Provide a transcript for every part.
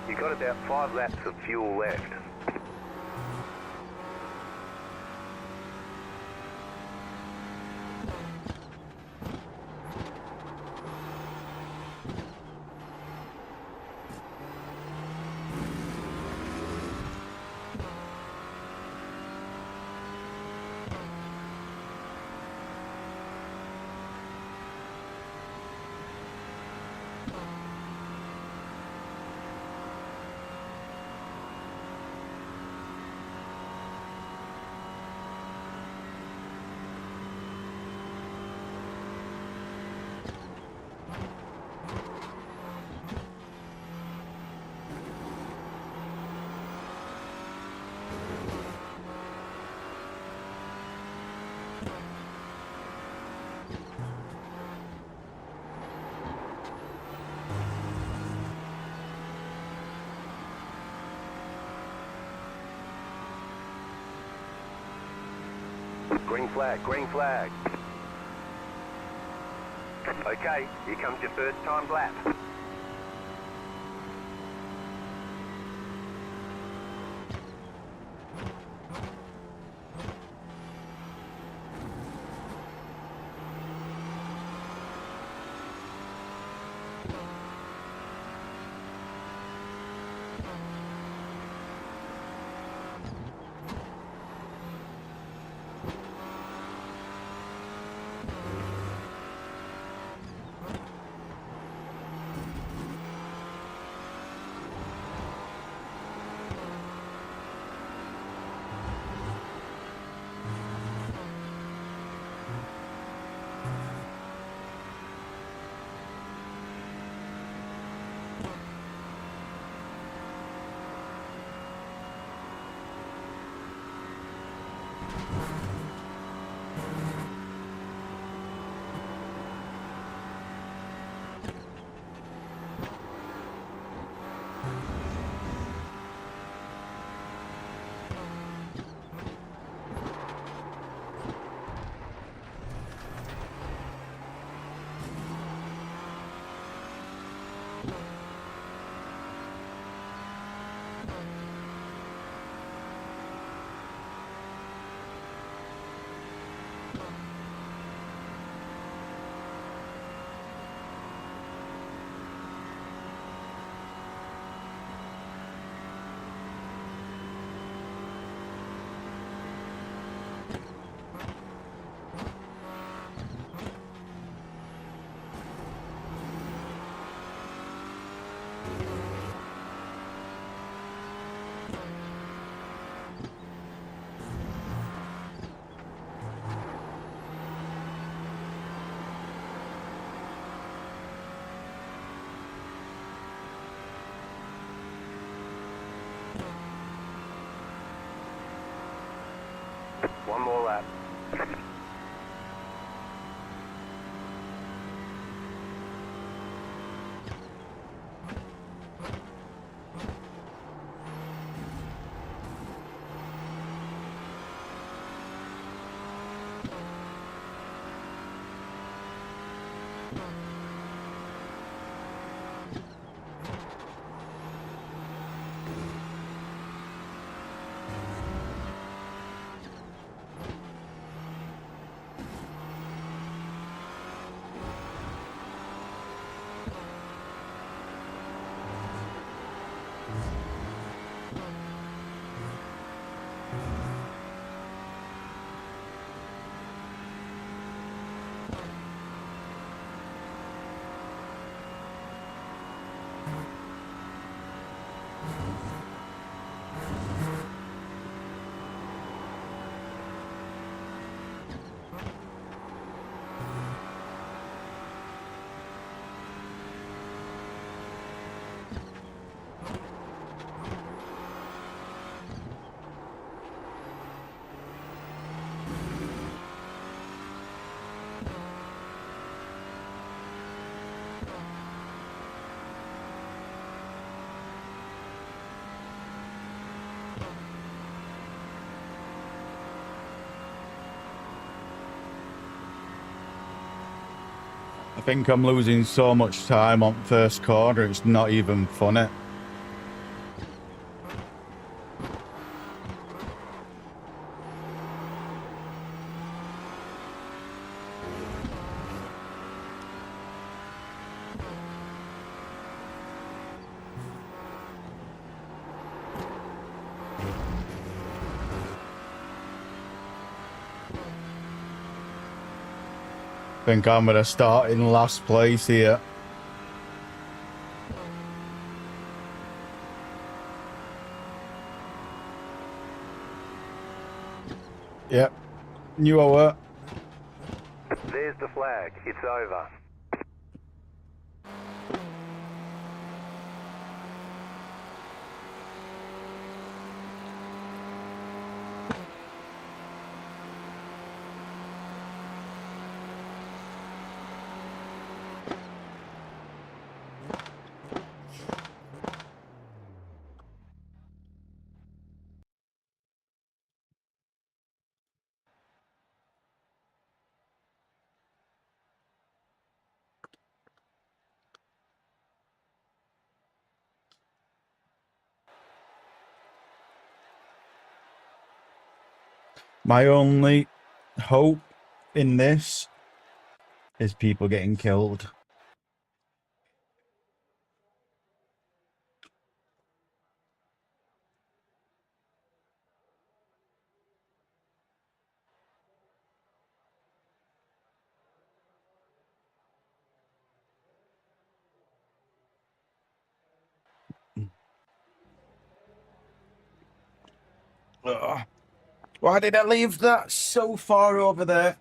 You've got about 5 laps of fuel left. Green flag, green flag. Okay, here comes your first time lap. One more lap. I think I'm losing so much time on first corner, it's not even funny. Think I'm gonna start in last place here. Yep. Knew I were. There's the flag. It's over. My only hope in this is people getting killed. Ugh. Why did I leave that so far over there?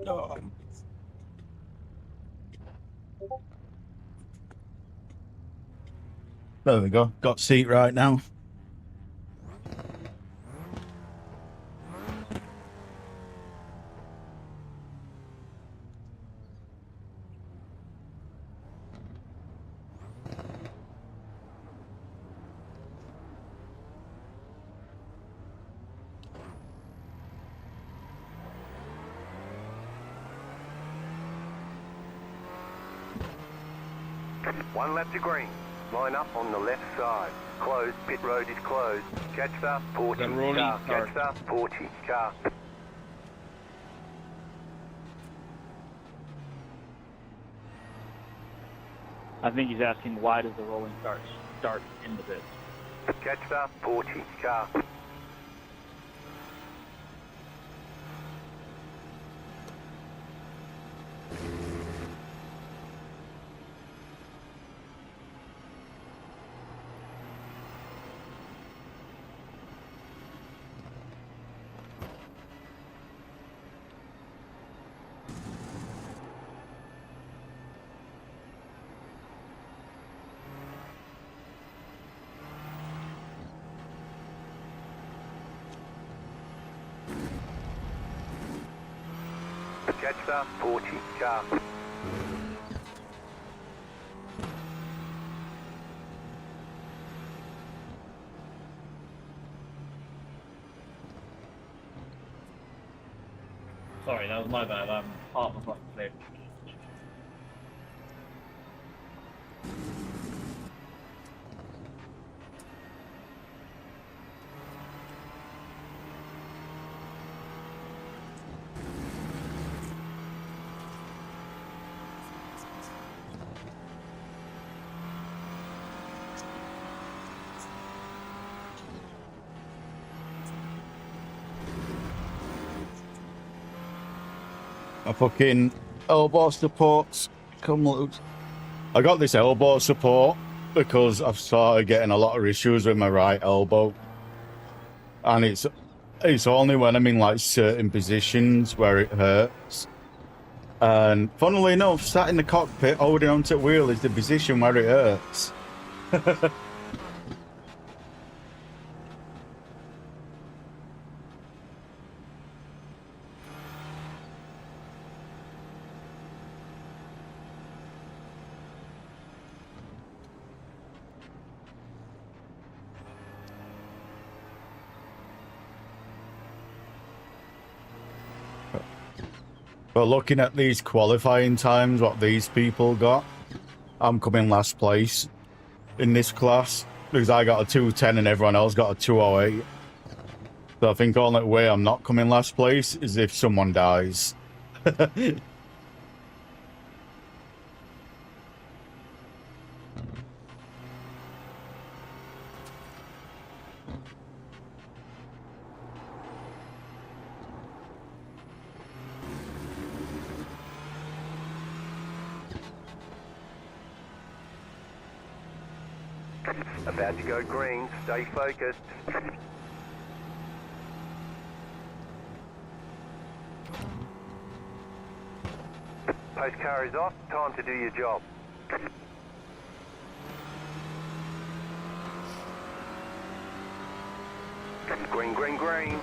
Oh. There we go. Got seat right now. One lap to green. Line up on the left side. Closed. Pit road is closed. Catch the 40 car. Catch the 40 car. I think he's asking why does the rolling start in the pits? Catch the 40 car. Catch the 40 car. Sorry, that was my bad. I'm half a fucking asleep. My fucking elbow supports come loose. I got this elbow support because I've started getting a lot of issues with my right elbow. And it's only when I'm in like certain positions where it hurts. And funnily enough, sat in the cockpit holding onto the wheel is the position where it hurts. But looking at these qualifying times, what these people got, I'm coming last place in this class because I got a 2:10 and everyone else got a 2:08. So I think the only way I'm not coming last place is if someone dies. About to go green, stay focused. Post car is off, time to do your job. Green, green, green.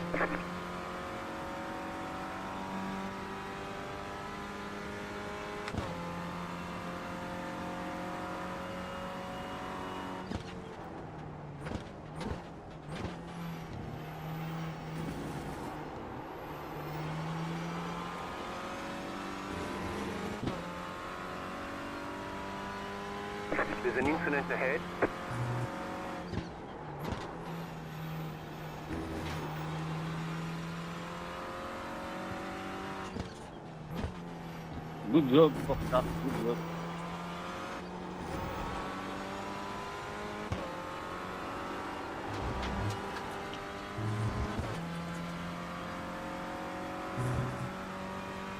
There's an incident ahead. Good job, good job.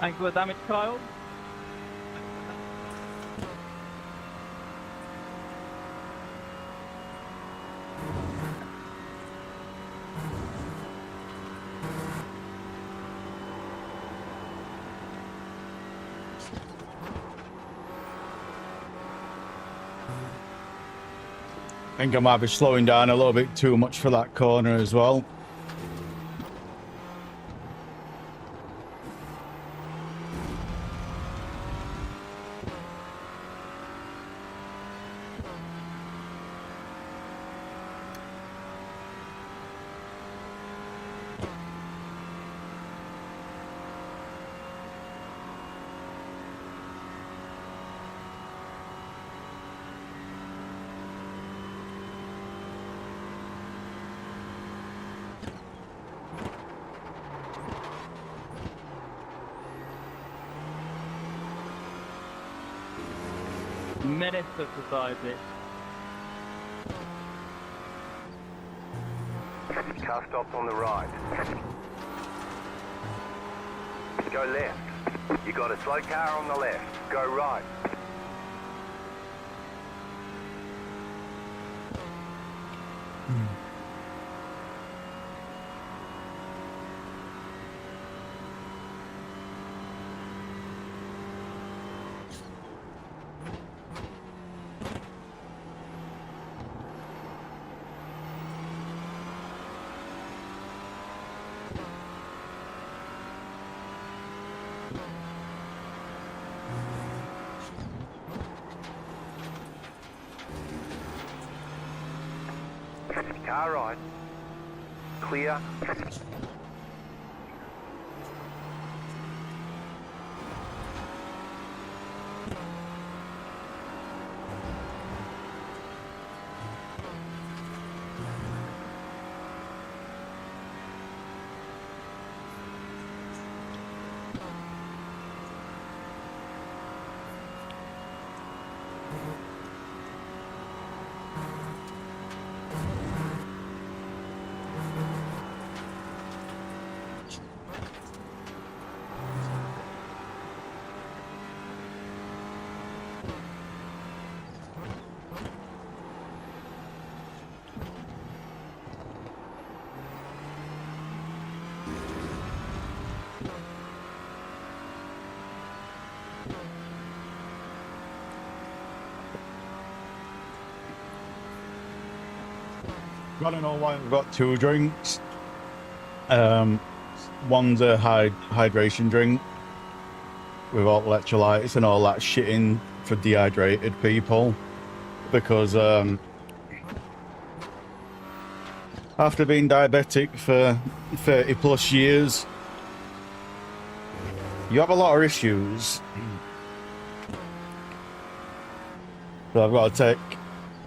Thank you for the damage, Kyle. I think I might be slowing down a little bit too much for that corner as well. Menace of society. Car stopped on the right. Go left. You got a slow car on the left. Go right. Car right. Clear. Gotta know why I've got 2 drinks. One's a hydration drink with all electrolytes and all that shit in for dehydrated people, because after being diabetic for 30 plus years, you have a lot of issues. So I've got to take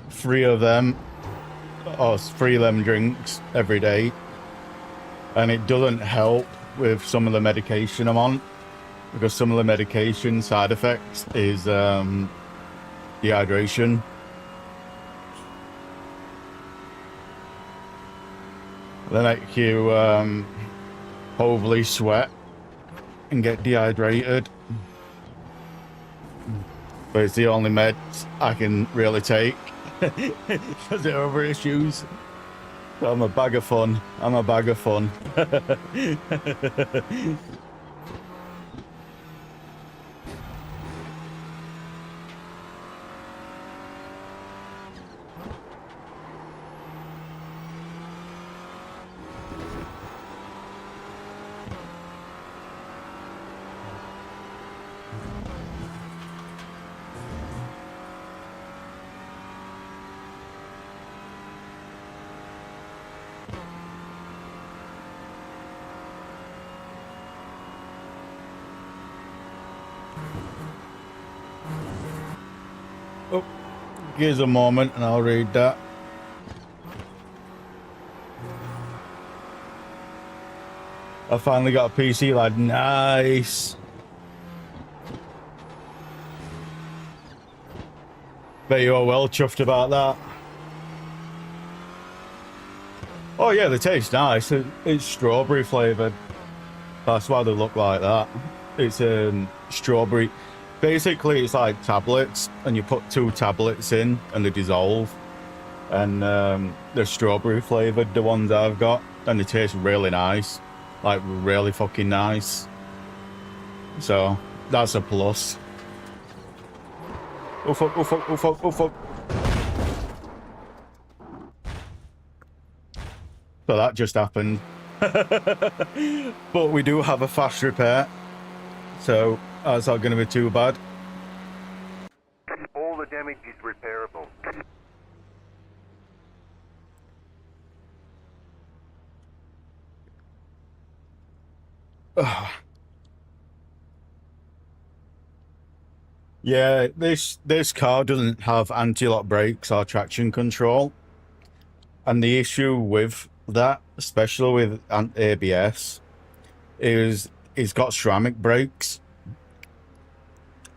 3 of them, or 3 of them drinks every day, and it doesn't help with some of the medication I'm on, because some of the medication side effects is dehydration. They make you overly sweat and get dehydrated. But it's the only meds I can really take because there are other issues. So I'm a bag of fun. I'm a bag of fun. Oh, here's a moment and I'll read that. I finally got a PC, lad. Nice. Bet you are well chuffed about that. Oh yeah, they taste nice. It's strawberry flavoured. That's why they look like that. It's strawberry. Basically, it's like tablets, and you put 2 tablets in, and they dissolve. And they're strawberry flavoured, the ones I've got, and they taste really nice. Like, really fucking nice. So, that's a plus. Oh fuck, oh fuck, oh fuck, oh fuck. So that just happened. But we do have a fast repair. So, that's not going to be too bad. All the damage is repairable. Yeah, this car doesn't have anti-lock brakes or traction control. And the issue with that, especially with ABS, is it's got ceramic brakes,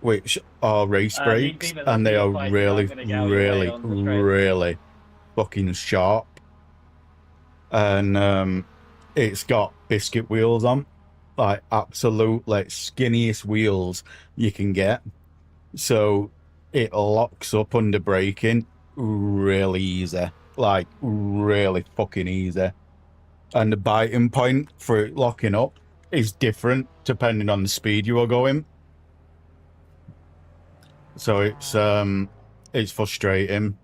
which are race brakes, and they are really, really, really fucking sharp. And it's got biscuit wheels on, like absolute, like skinniest wheels you can get. So it locks up under braking really easy, like really fucking easy. And the biting point for it locking up is different depending on the speed you are going. So it's frustrating.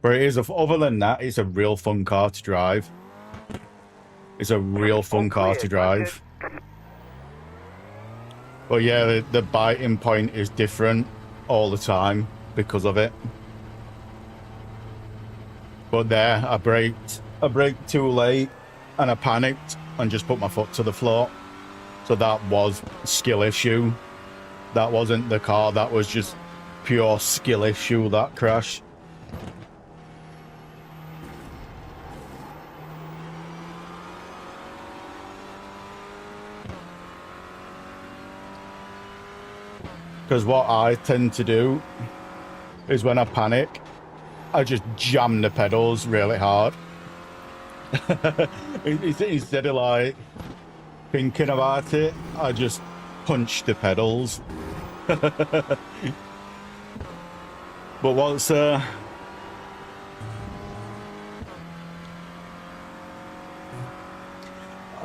But it is, other than that, it's a real fun car to drive. It's a real fun car to drive. But yeah, the biting point is different all the time because of it. But there, I braked too late and I panicked and just put my foot to the floor. So that was a skill issue. That wasn't the car, that was just pure skill issue, that crash. Because what I tend to do is when I panic, I just jam the pedals really hard. Instead of like thinking about it, I just punch the pedals. But what's I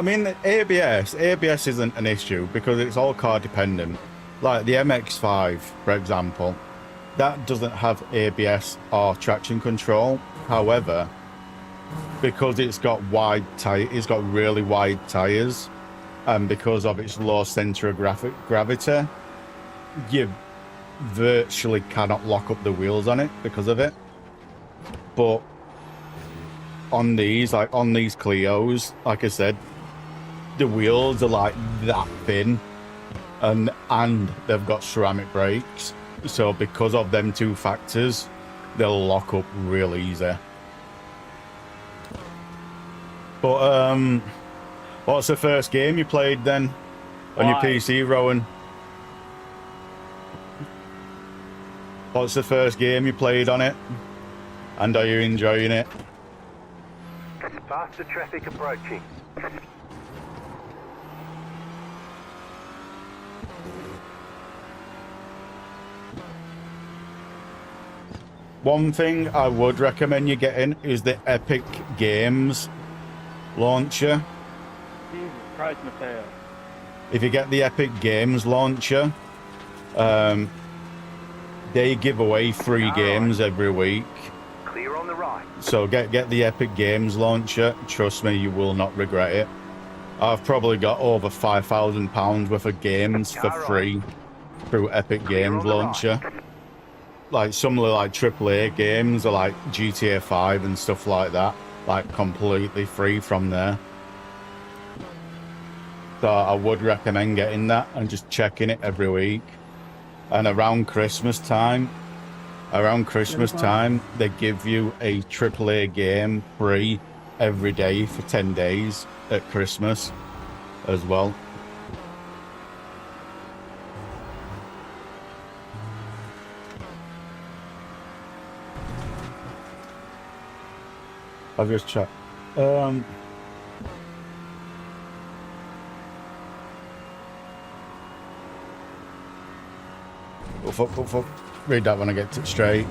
mean, ABS isn't an issue because it's all car dependent. Like the MX-5, for example, that doesn't have ABS or traction control. However, because it's got really wide tires, and because of its low center of gravity, you virtually cannot lock up the wheels on it because of it. But on these Clios, like I said, the wheels are like that thin, and they've got ceramic brakes, so because of them two factors, they'll lock up real easy. But what's the first game you played then on your PC, Rowan? What's the first game you played on it, and are you enjoying it? Faster traffic approaching. One thing I would recommend you getting is the Epic Games launcher. Jesus Christ, Mateo. If you get the Epic Games launcher, they give away free games every week. Clear on the right. So get the Epic Games launcher. Trust me, you will not regret it. I've probably got over £5,000 worth of games for free through Epic Games launcher. Like some of the AAA games are like GTA 5 and stuff like that, like completely free from there. So I would recommend getting that and just checking it every week. And around Christmas time, they give you a AAA game free every day for 10 days at Christmas as well. I've just checked. Oh, fuck. Read that when I get it straight.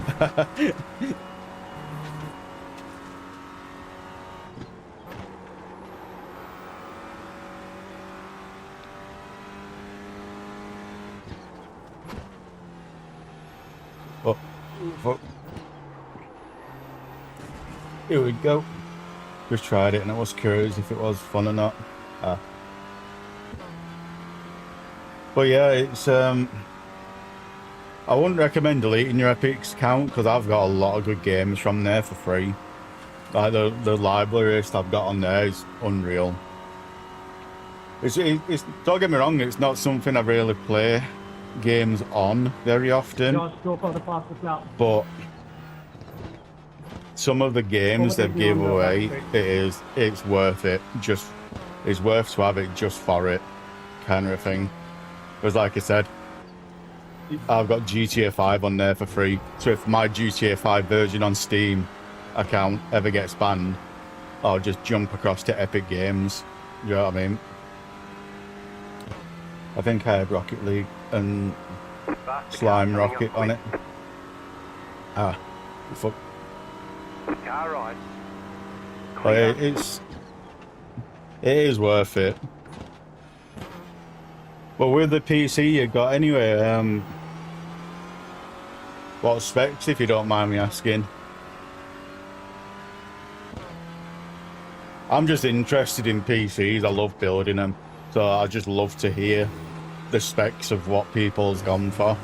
Oh, fuck. Here we go. Just tried it and I was curious if it was fun or not. But yeah, it's I wouldn't recommend deleting your Epic's account because I've got a lot of good games from there for free. Like the library list I've got on there is unreal. It's don't get me wrong, it's not something I really play games on very often. But some of the games they've give away, it's worth it. It's worth to have it just for it, kind of thing. Because like I said, I've got GTA 5 on there for free. So if my GTA 5 version on Steam account ever gets banned, I'll just jump across to Epic Games. You know what I mean? I think I had Rocket League and Slime Rocket on it. Fuck. Car right. But it is worth it. But with the PC you got anyway, what specs, if you don't mind me asking? I'm just interested in PCs. I love building them, so I just love to hear the specs of what people's gone for.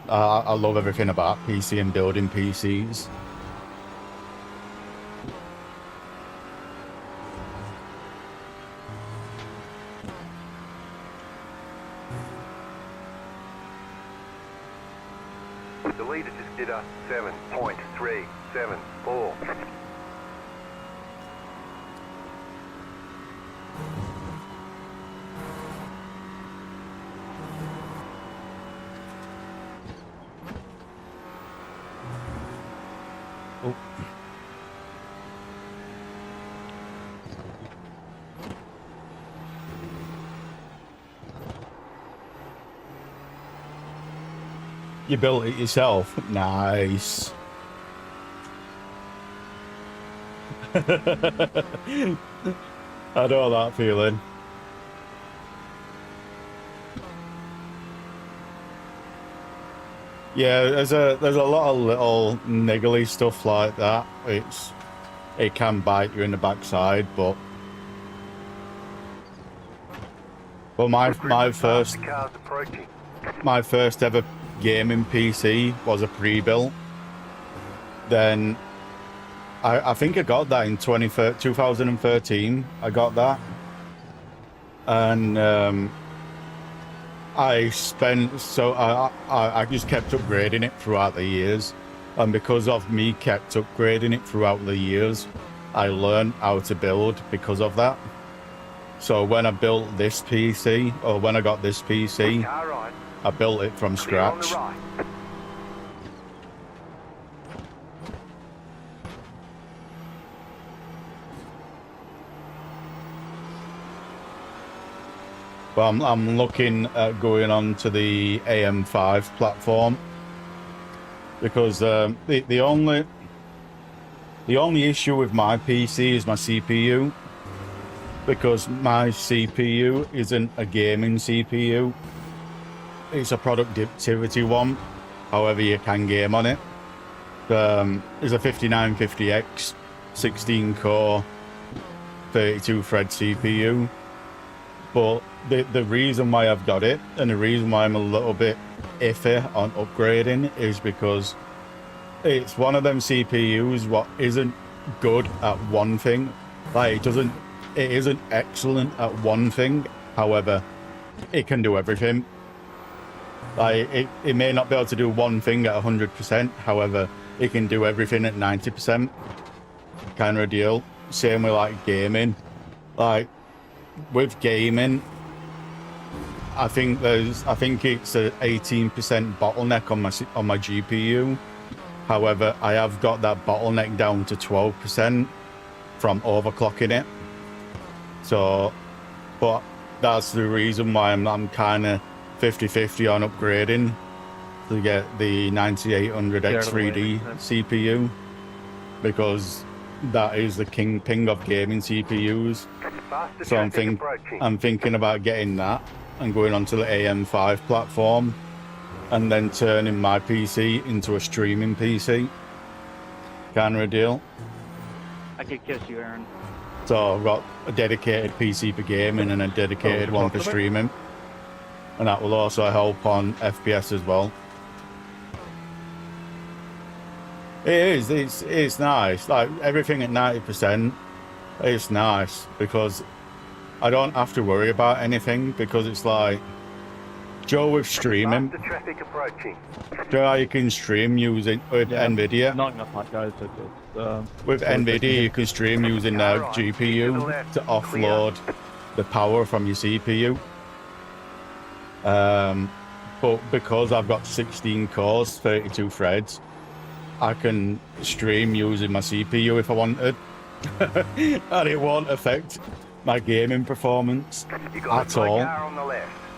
I love everything about PC and building PCs. The leader just did a 7.374. Oh. You built it yourself? Nice. I know that feeling. Yeah, there's a lot of little niggly stuff like that. It can bite you in the backside, but my first ever gaming PC was a pre-built. Then I think I got that in 2013. I got that, and I just kept upgrading it throughout the years, and because of me kept upgrading it throughout the years, I learned how to build because of that. So when I built this PC, or when I got this PC, I built it from scratch. But I'm looking at going on to the AM5 platform, because the only issue with my PC is my CPU, because my CPU isn't a gaming CPU. It's a productivity one. However, you can game on it. It's a 5950X, 16-core, 32-thread CPU. But the reason why I've got it, and the reason why I'm a little bit iffy on upgrading, is because it's one of them CPUs what isn't good at one thing. Like, it isn't excellent at one thing. However, it can do everything. Like, it may not be able to do one thing at 100%. However, it can do everything at 90%. Kind of a deal. Same with like gaming. Like, with gaming, I think it's an 18% bottleneck on my GPU. However, I have got that bottleneck down to 12% from overclocking it. So, but that's the reason why I'm kind of 50-50 on upgrading to get the 9800X3D CPU, because that is the kingpin of gaming CPUs. So I'm thinking about getting that and going onto the AM5 platform, and then turning my PC into a streaming PC. Kind of a deal. I could kiss you, Aaron. So I've got a dedicated PC for gaming and a dedicated one for streaming, and that will also help on FPS as well. It's nice. Like, everything at 90%, it's nice because I don't have to worry about anything, because it's like, Joe, with streaming, Joe, how you can stream using with NVIDIA. Not enough hot guys. With NVIDIA, you can stream using their GPU to offload the power from your CPU. But because I've got 16 cores, 32 threads, I can stream using my CPU if I wanted. And it won't affect my gaming performance at all.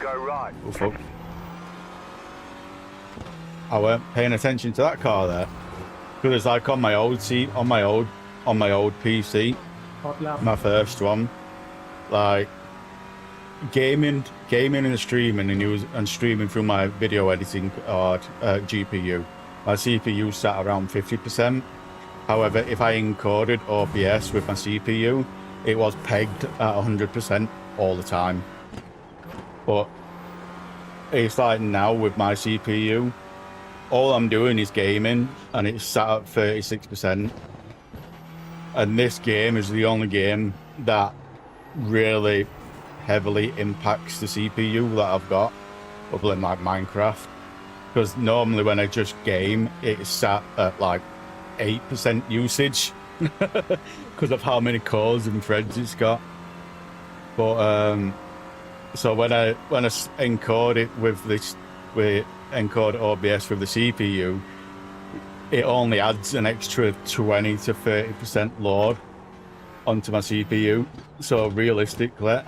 Oh, fuck. I weren't paying attention to that car there, because it's like on my old PC, my first one, like gaming and streaming and streaming through my video editing GPU. My CPU sat around 50%. However, if I encoded OBS with my CPU, it was pegged at 100% all the time. But it's like now with my CPU, all I'm doing is gaming, and it's sat at 36%. And this game is the only game that really heavily impacts the CPU that I've got, other than like Minecraft. Because normally when I just game, it's sat at like 8% usage because of how many cores and threads it's got. But so when I encode it with encode OBS with the CPU, it only adds an extra 20 to 30% load onto my CPU. So realistically,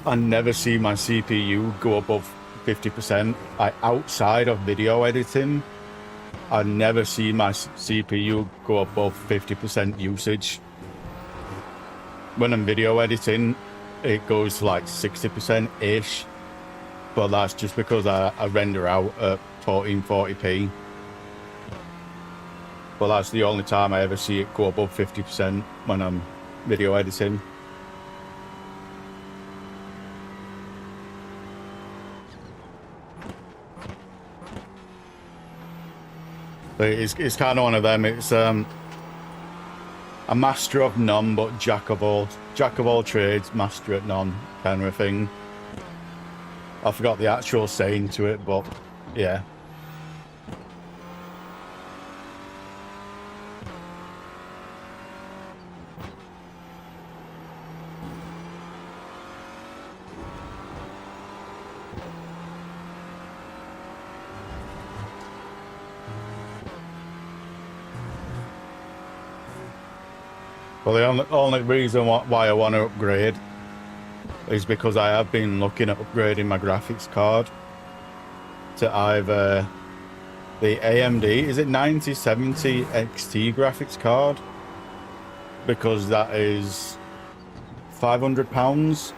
I never see my CPU go above 50%. Outside of video editing, I never see my CPU go above 50% usage. When I'm video editing, it goes to like 60%-ish. but that's just because I render out at 1440p. But that's the only time I ever see it go above 50% when I'm video editing. But it's kind of one of them. It's a master of none, but jack of all trades, master at none kind of thing. I forgot the actual saying to it, but yeah. Well, the only reason why I want to upgrade is because I have been looking at upgrading my graphics card to either the AMD, is it 9070 XT graphics card? Because that is £500,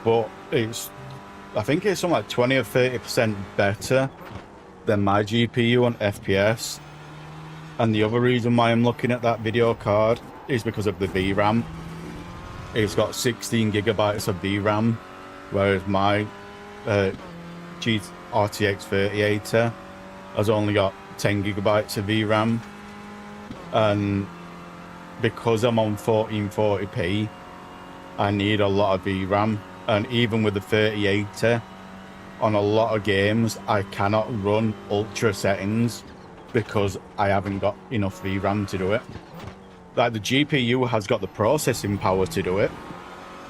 but I think it's something like 20 or 30% better than my GPU on FPS. And the other reason why I'm looking at that video card is because of the VRAM. It's got 16 gigabytes of VRAM, whereas my RTX 3080 has only got 10 gigabytes of VRAM. And because I'm on 1440p, I need a lot of VRAM. And even with the 3080, on a lot of games, I cannot run ultra settings because I haven't got enough VRAM to do it. Like, the GPU has got the processing power to do it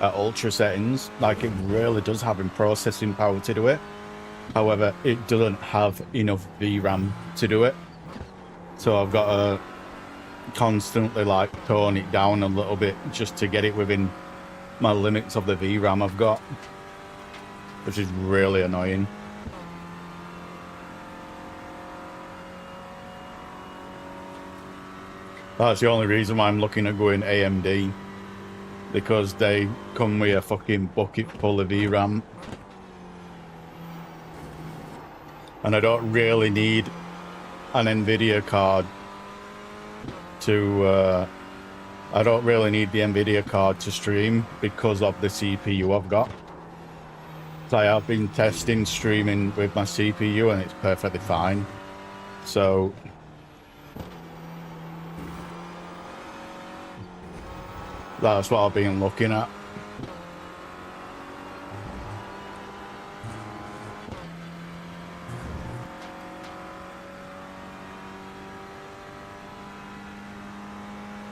at ultra settings. Like, it really does have processing power to do it. However, it doesn't have enough VRAM to do it. So I've got to constantly like tone it down a little bit just to get it within my limits of the VRAM I've got, which is really annoying. That's the only reason why I'm looking at going AMD, because they come with a fucking bucket full of VRAM. And I don't really need an NVIDIA card to... I don't really need the NVIDIA card to stream because of the CPU I've got. So I have been testing streaming with my CPU and it's perfectly fine. So... that's what I've been looking at.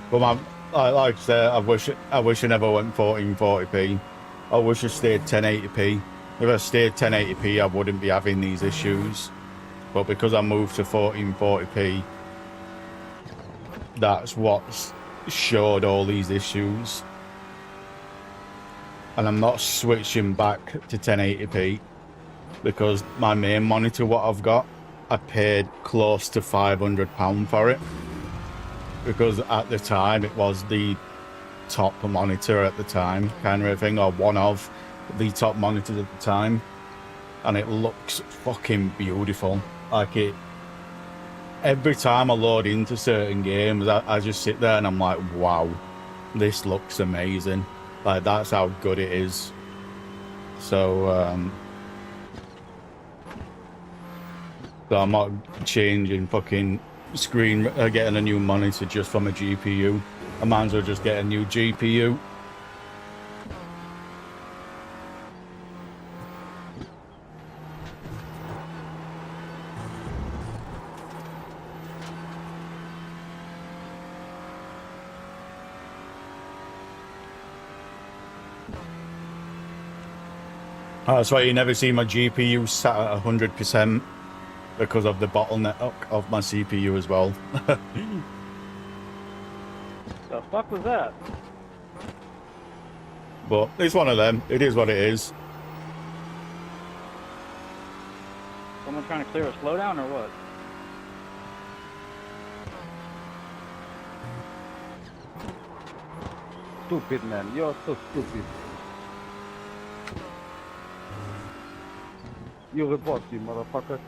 But like I said, I wish I never went 1440p. I wish I stayed 1080p. If I stayed 1080p, I wouldn't be having these issues. But because I moved to 1440p, that's what's showed all these issues. And I'm not switching back to 1080p because my main monitor, what I've got, I paid close to £500 for it, because at the time it was the top monitor at the time kind of thing, or one of the top monitors at the time, and it looks fucking beautiful. Like, it, every time I load into certain games, I just sit there and I'm like, wow, this looks amazing. Like, that's how good it is. So so I'm not changing fucking screen, getting a new monitor just from a GPU. I might as well just get a new GPU. That's why you never see my GPU sat at 100%, because of the bottleneck of my CPU as well. The fuck was that? But it's one of them. It is what it is. Someone trying to clear a slowdown or what? Stupid, man. You're so stupid. You're the boss, you motherfucker.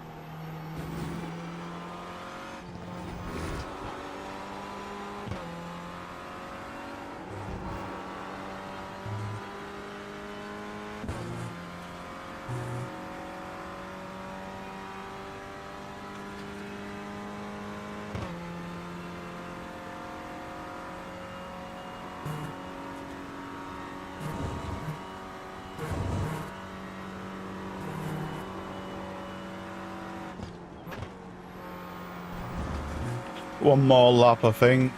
One more lap, I think,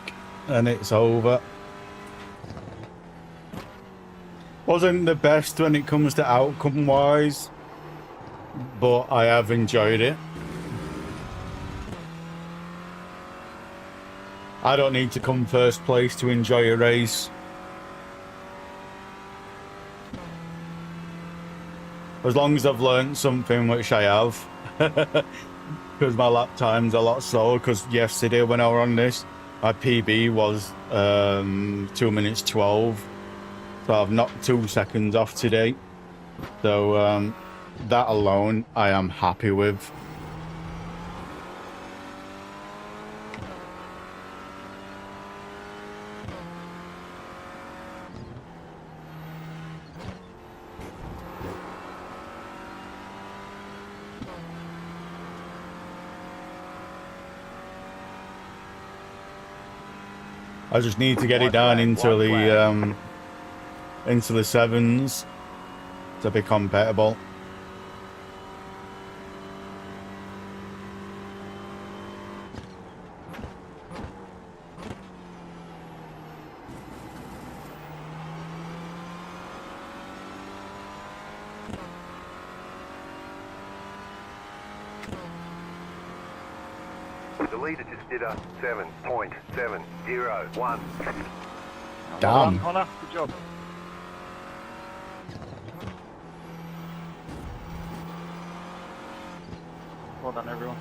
and it's over. Wasn't the best when it comes to outcome-wise, but I have enjoyed it. I don't need to come first place to enjoy a race. As long as I've learned something, which I have. Because my lap time's a lot slower, because yesterday when I was on this, my PB was 2 minutes 12. So I've knocked 2 seconds off today. So that alone I am happy with. I just need to get it down into the sevens to be compatible. The leader just did a 7.701. Damn. Connor, good job. Well done, everyone.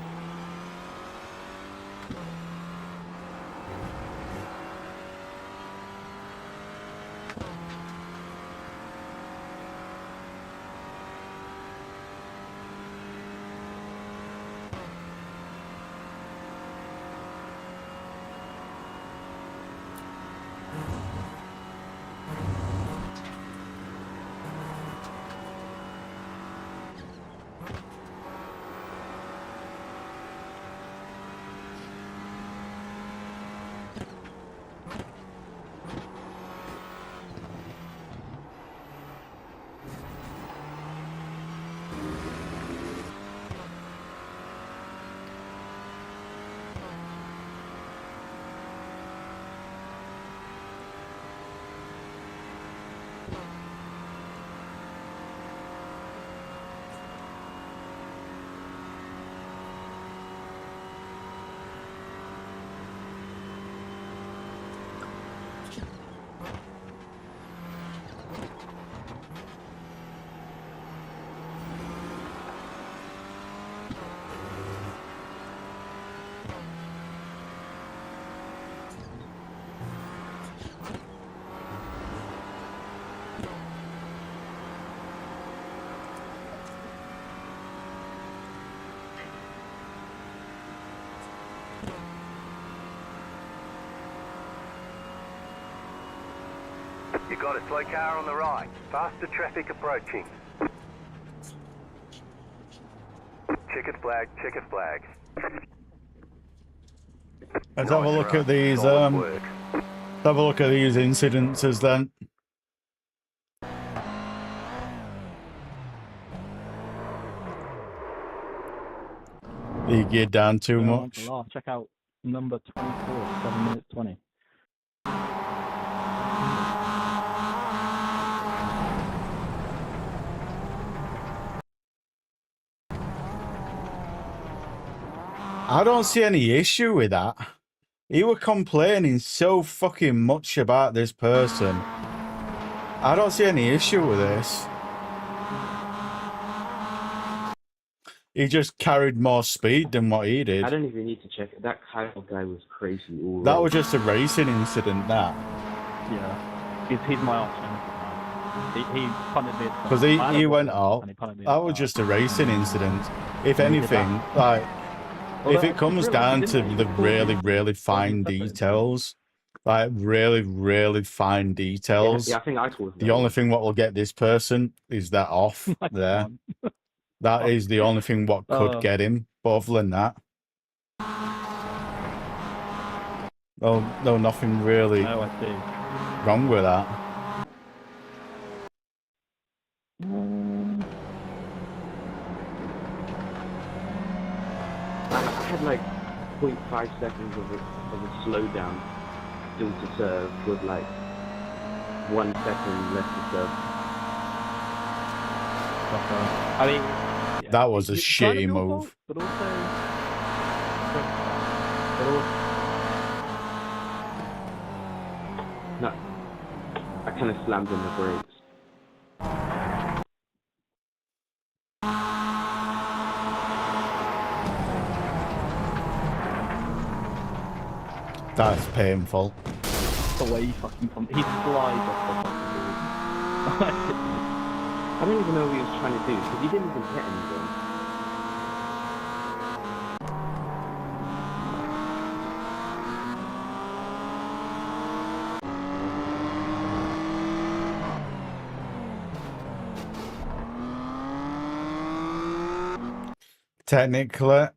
You got a slow car on the right. Faster traffic approaching. Checkered flag, checkered flag. Let's have a look at these. Let's have a look at these incidences then. You get down too much. Check out number 24, 7 minutes 20. I don't see any issue with that. He were complaining so fucking much about this person. I don't see any issue with this. He just carried more speed than what he did. I don't even need to check it. That Kyle guy was crazy. That was just a racing incident, that. Yeah. He's my option. He punted me. Because he went out. That was just a racing incident. If anything, like, if it comes down to the really fine details, like really fine details, Yeah, I think I caused the only thing what will get this person is that off there. That is the only thing what could get him. But other than that, no, nothing really wrong with that. I had like 0.5 seconds of a slowdown still to serve with like 1 second left to serve. I mean, That was a shitty move. But also, no, I kind of slammed on the brakes. That's painful. the way he fucking pumped. He slides off the fucking board. I don't even know what he was trying to do because he didn't even hit anyone. Technically,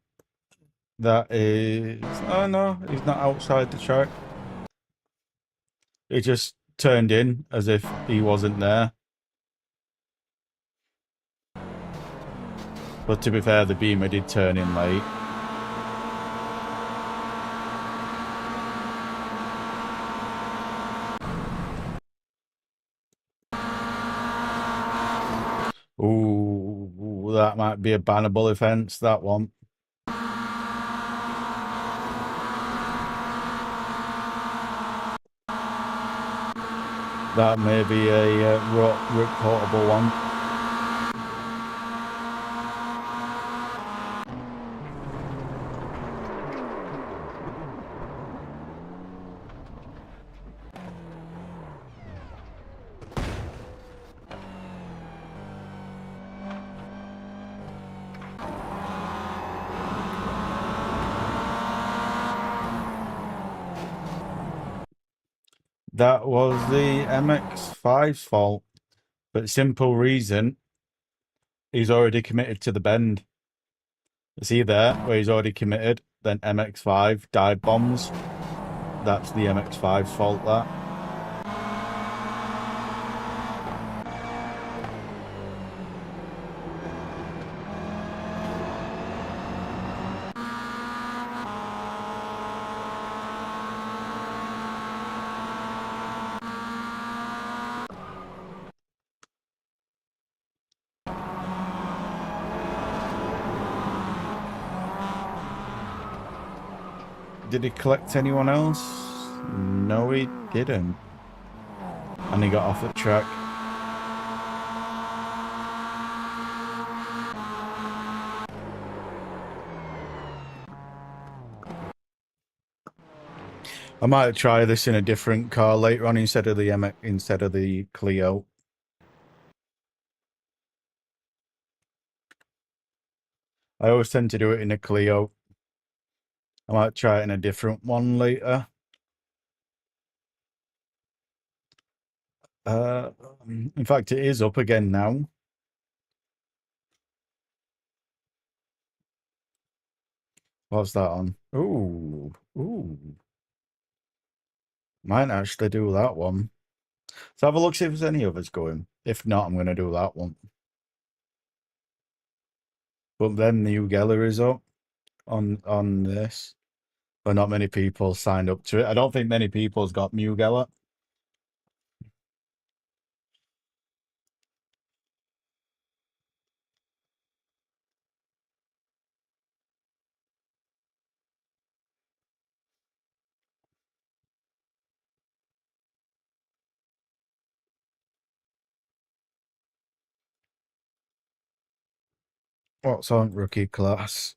that is... Oh, no, he's not outside the track. He just turned in as if he wasn't there. But to be fair, the Beamer did turn in late. Ooh, that might be a bannable offence, that one. That may be a reportable one. That was the MX-5's fault. But simple reason, he's already committed to the bend. See there, where he's already committed, then MX-5 dive bombs. That's the MX-5's fault, that. Did he collect anyone else? No, he didn't. And he got off the track. I might try this in a different car later on instead of the Clio. I always tend to do it in a Clio. I might try it in a different one later. In fact, it is up again now. What's that on? Ooh. Might actually do that one. So have a look, see if there's any others going. If not, I'm going to do that one. But then New Geller is up on this. But not many people signed up to it. I don't think many people's got New Geller. What's on rookie class?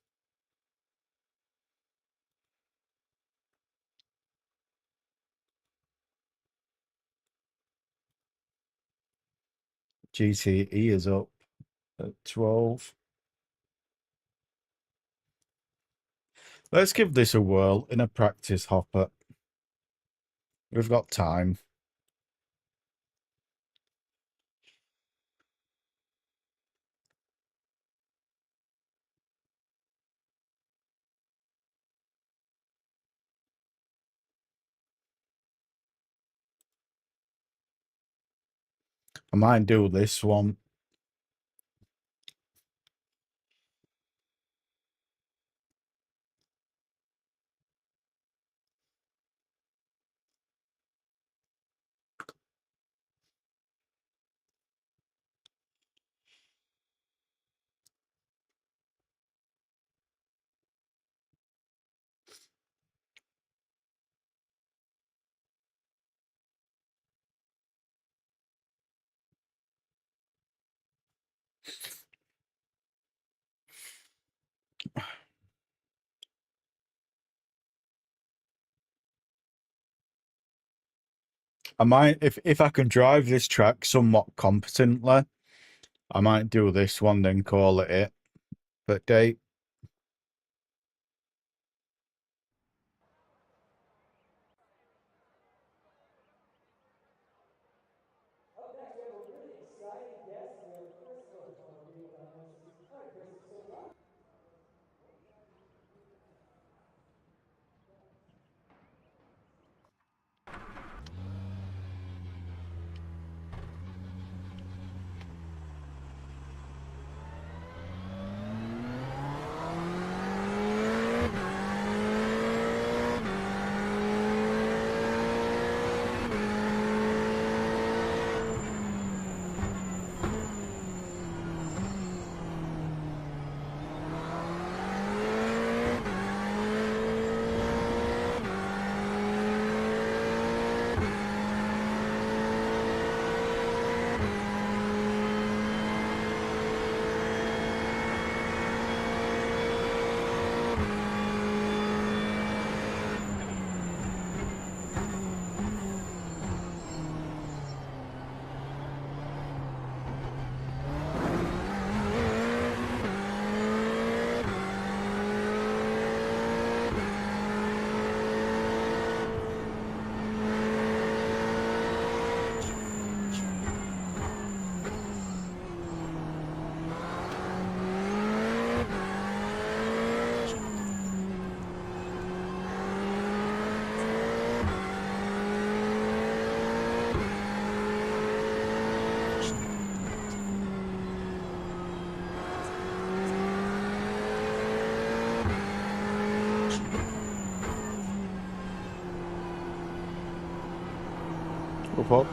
GTE is up at 12. Let's give this a whirl in a practice hopper. We've got time. I might do this one. I might, if I can drive this track somewhat competently, I might do this one, then call it for day. Up next, we have a really exciting guest. We have Chris from RadyTheGamer.com. All right, Chris, so we got Whoop, whoop.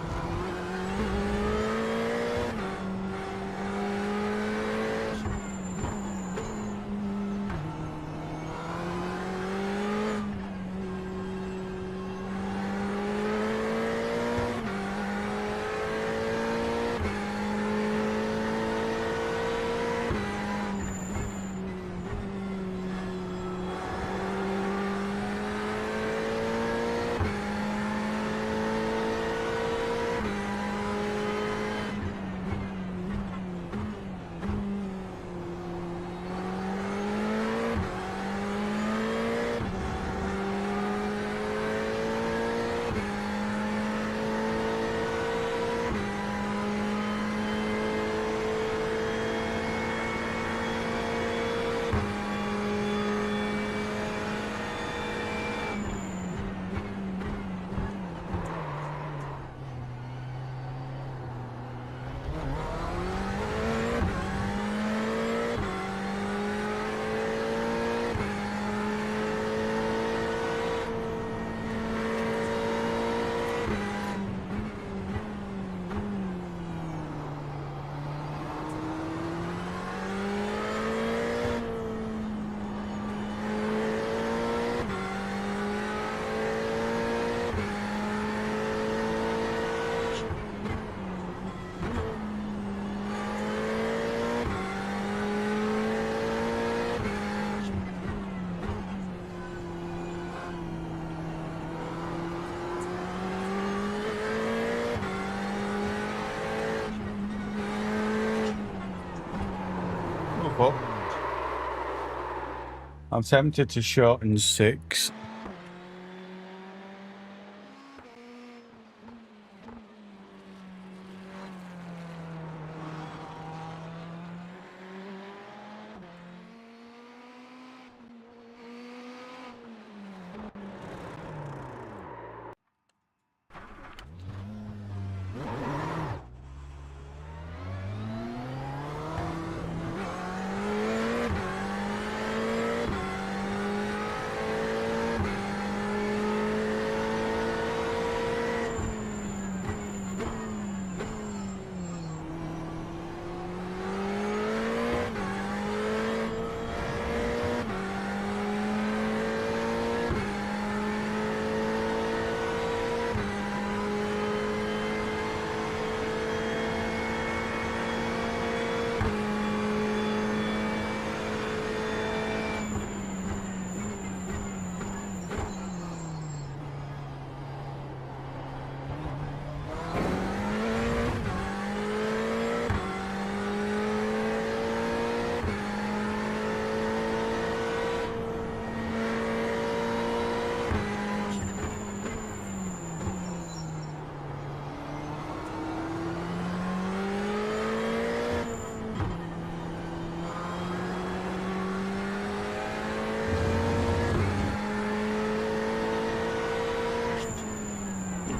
I'm tempted to shorten 6.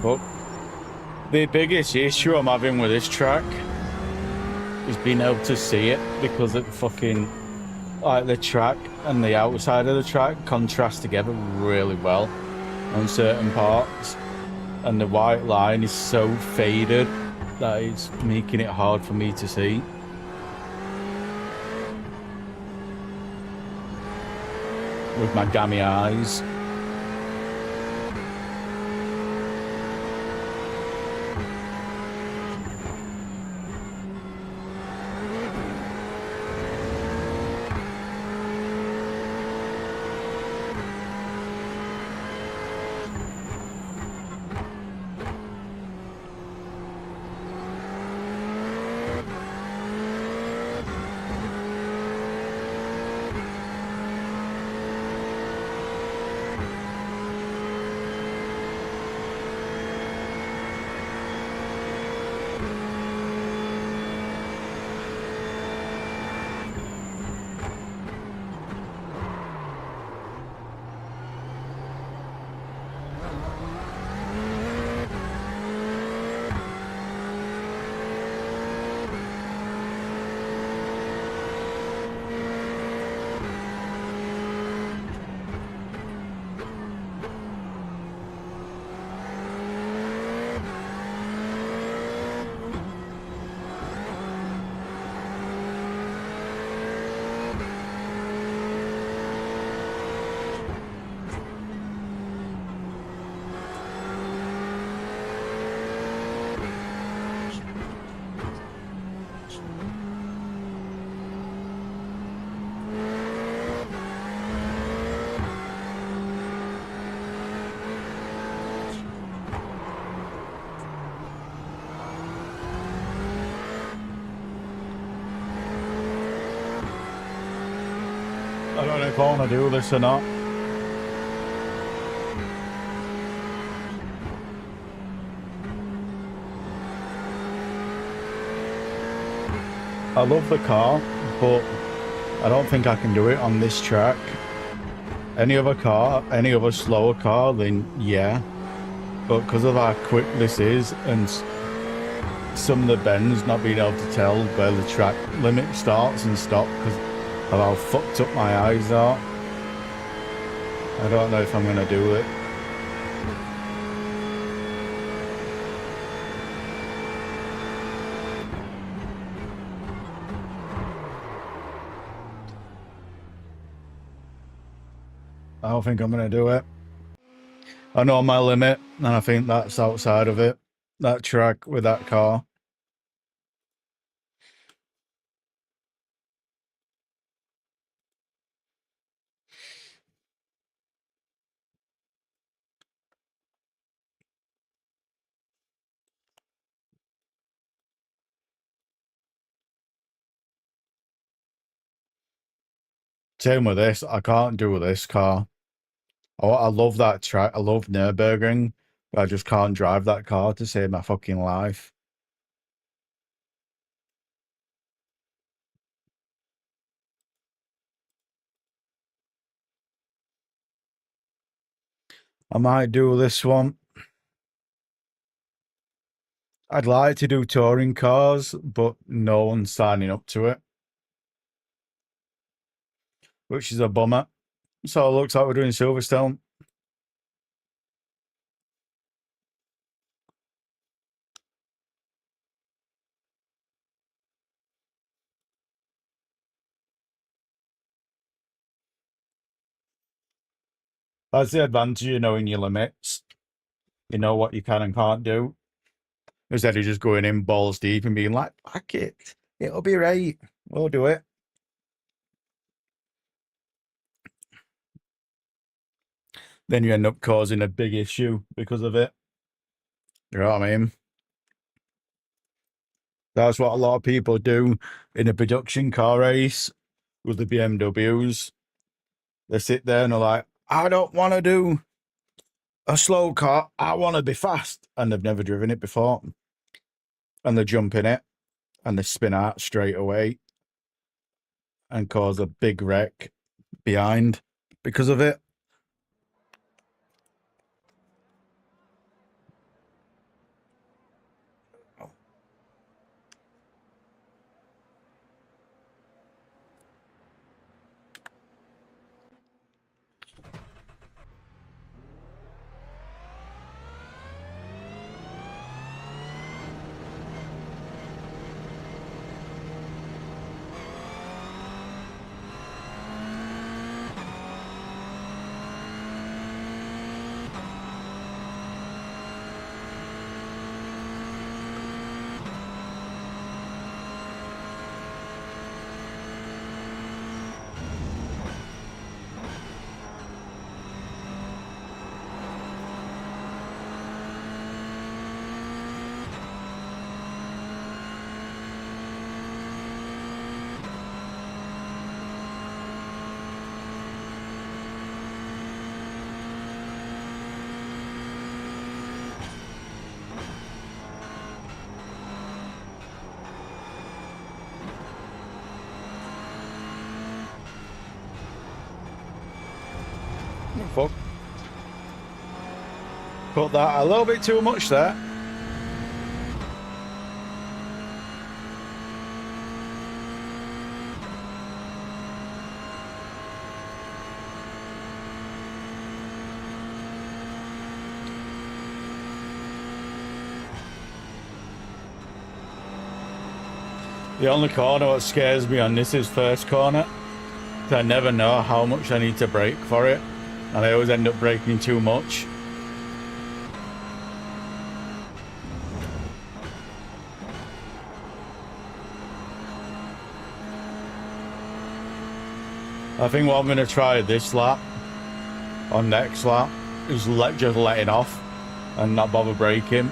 But the biggest issue I'm having with this track is being able to see it, because it fucking, like, the track and the outside of the track contrast together really well on certain parts, and the white line is so faded that it's making it hard for me to see. With my gammy eyes. I don't know if I want to do this or not. I love the car, but I don't think I can do it on this track. Any other car, any other slower car, then yeah. But because of how quick this is, and some of the bends not being able to tell where the track limit starts and stops because of how fucked up my eyes are, I don't know if I'm going to do it. I don't think I'm going to do it. I know my limit, and I think that's outside of it. That track with that car. Same with this. I can't do this car. Oh, I love that track. I love Nürburgring, but I just can't drive that car to save my fucking life. I might do this one. I'd like to do touring cars, but no one's signing up to it, which is a bummer. So it looks like we're doing Silverstone. That's the advantage of knowing your limits. You know what you can and can't do. Instead of just going in balls deep and being like, fuck it, it'll be right. We'll do it. Then you end up causing a big issue because of it. You know what I mean? That's what a lot of people do in a production car race with the BMWs. They sit there and they're like, I don't want to do a slow car. I want to be fast. And they've never driven it before. And they jump in it and they spin out straight away and cause a big wreck behind because of it. Fuck. Put that a little bit too much there. The only corner that scares me on this is first corner. I never know how much I need to brake for it. And I always end up braking too much. I think what I'm going to try this lap, on next lap, is just let it off and not bother braking.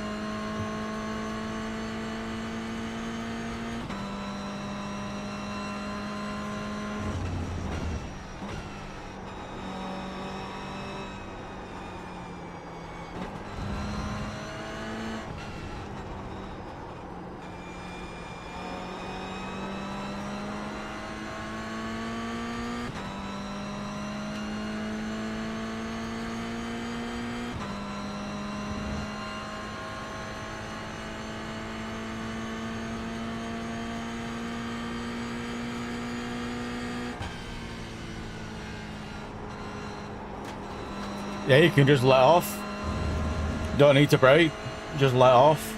Yeah, you can just let off. Don't need to brake. Just let off.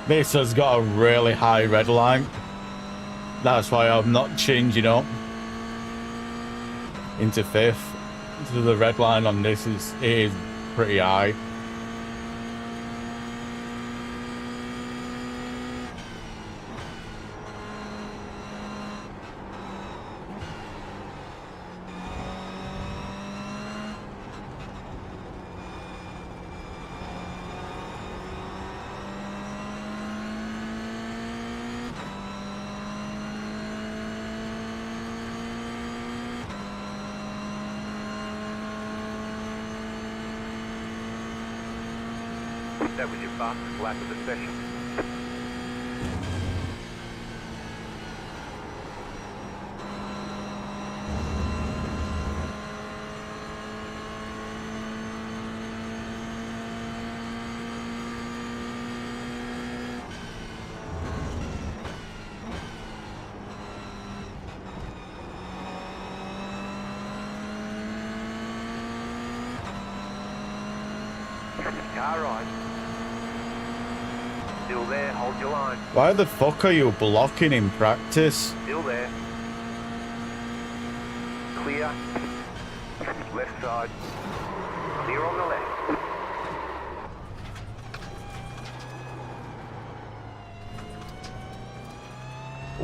This has got a really high red line. That's why I'm not changing up into fifth. So the red line on this is pretty high. That was your fastest lap of the session. Car right. Still there, hold your line. Why the fuck are you blocking in practice? Still there. Clear. Left side. Clear on the left.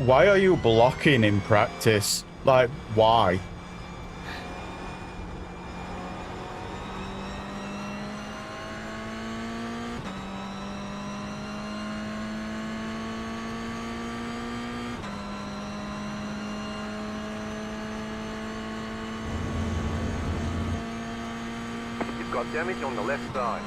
Why are you blocking in practice? Like, why? You've got damage on the left side.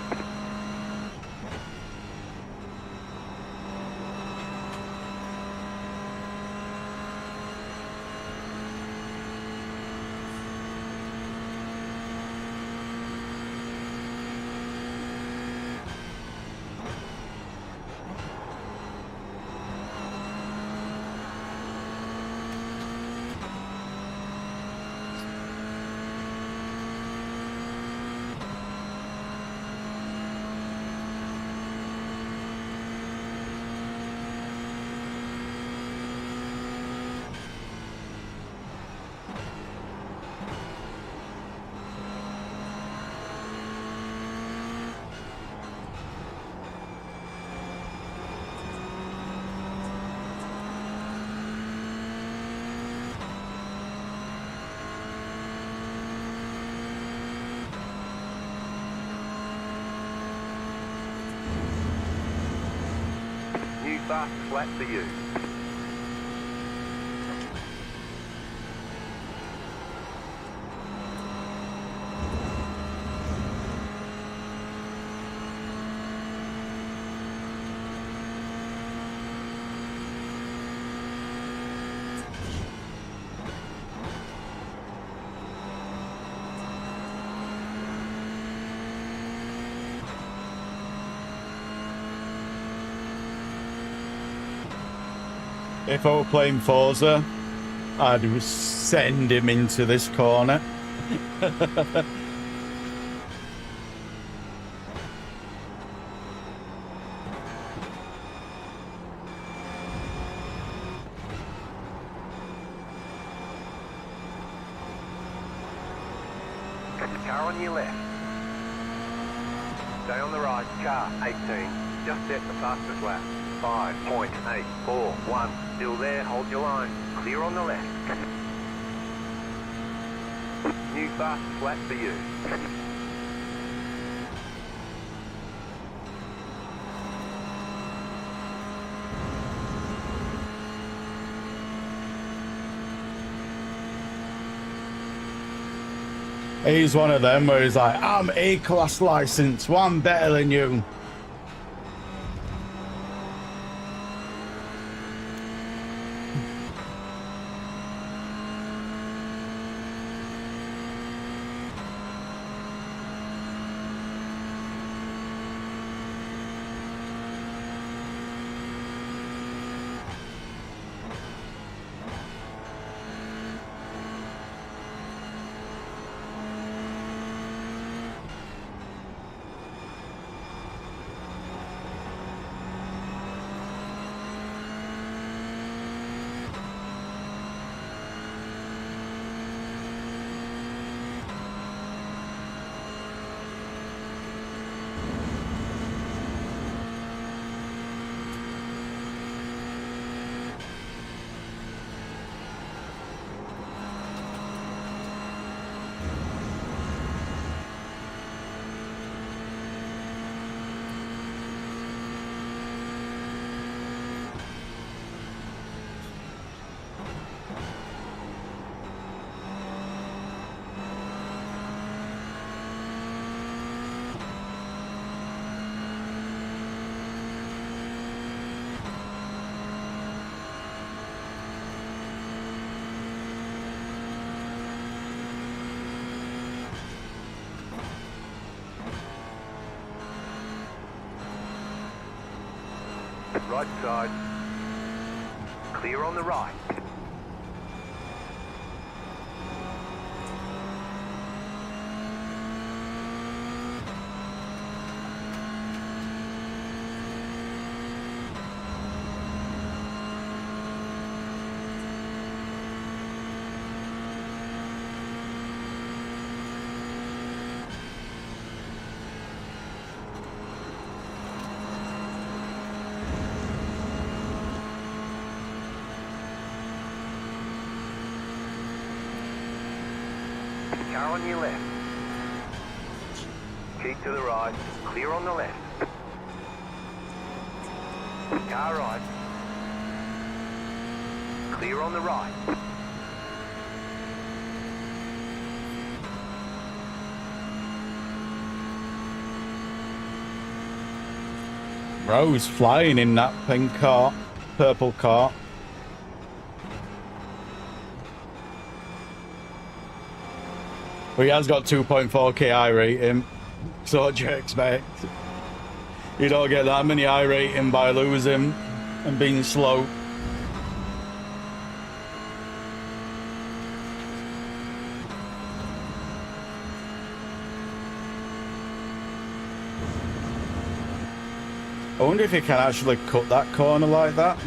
New fastest lap for you. If I were playing Forza, I'd send him into this corner. Car on your left. Stay on the right. Car 18. Just set the fastest lap. 5.841. Still there, hold your line. Clear on the left. New fastest lap for you. He's one of them where he's like, I'm A-class license, one better than you. right side. Clear on the right. Car on your left. Keep to the right. Clear on the left. Car right. Clear on the right. Bro, he's flying in that pink car, purple car. But he has got 2.4k iRating. So what do you expect? You don't get that many iRating by losing and being slow. I wonder if you can actually cut that corner like that.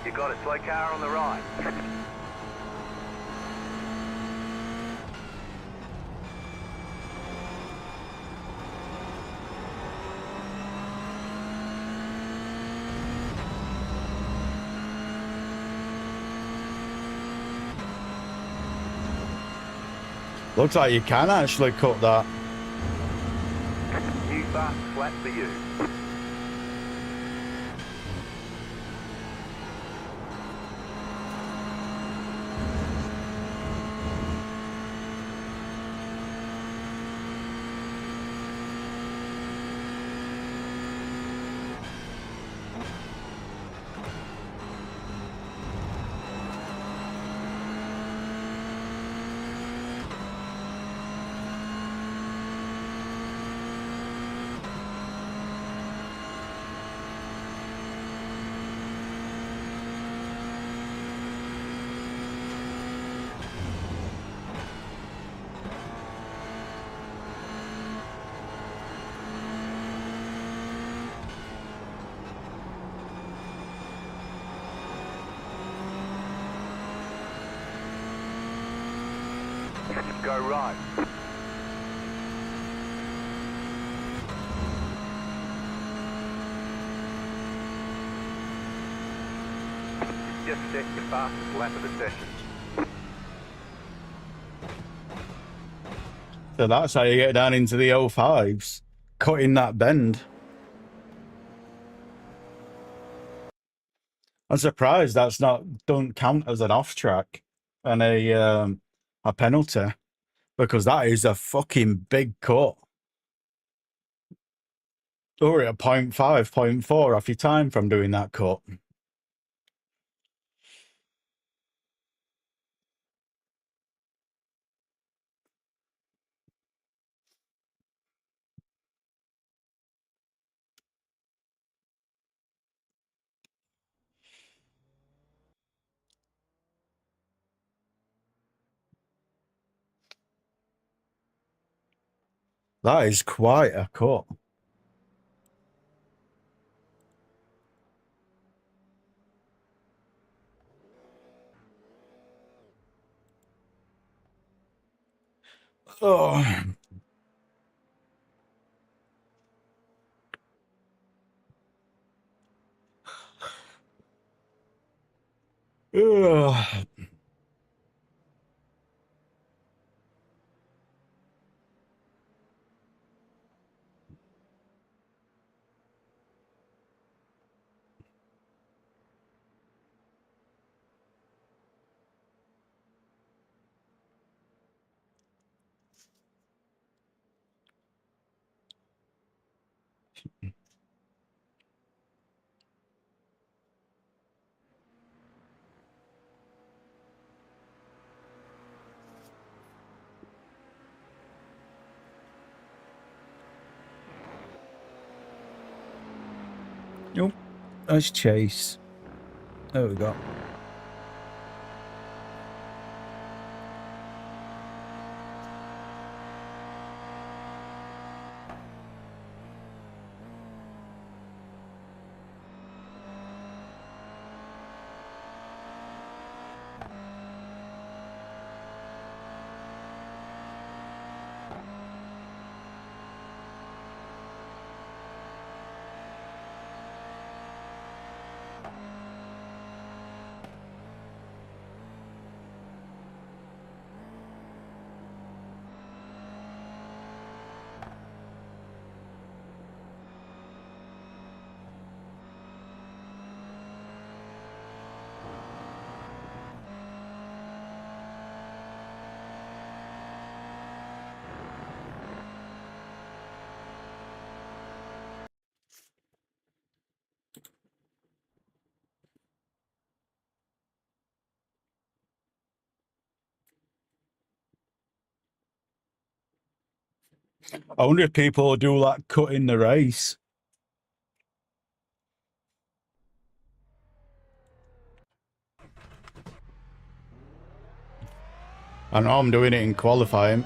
You got a slow car on the right. Looks like you can actually cut that. New fast flat for you. Go right. Just set your fastest lap of the session. So that's how you get down into the 05s, cutting that bend. I'm surprised that's don't count as an off track and a penalty, because that is a fucking big cut. Or at 0.5, 0.4 off your time from doing that cut. That is quite a cut. Oh. Ugh. Nope. Let's chase. There we go. I wonder if people do like cutting the race. I know I'm doing it in qualifying.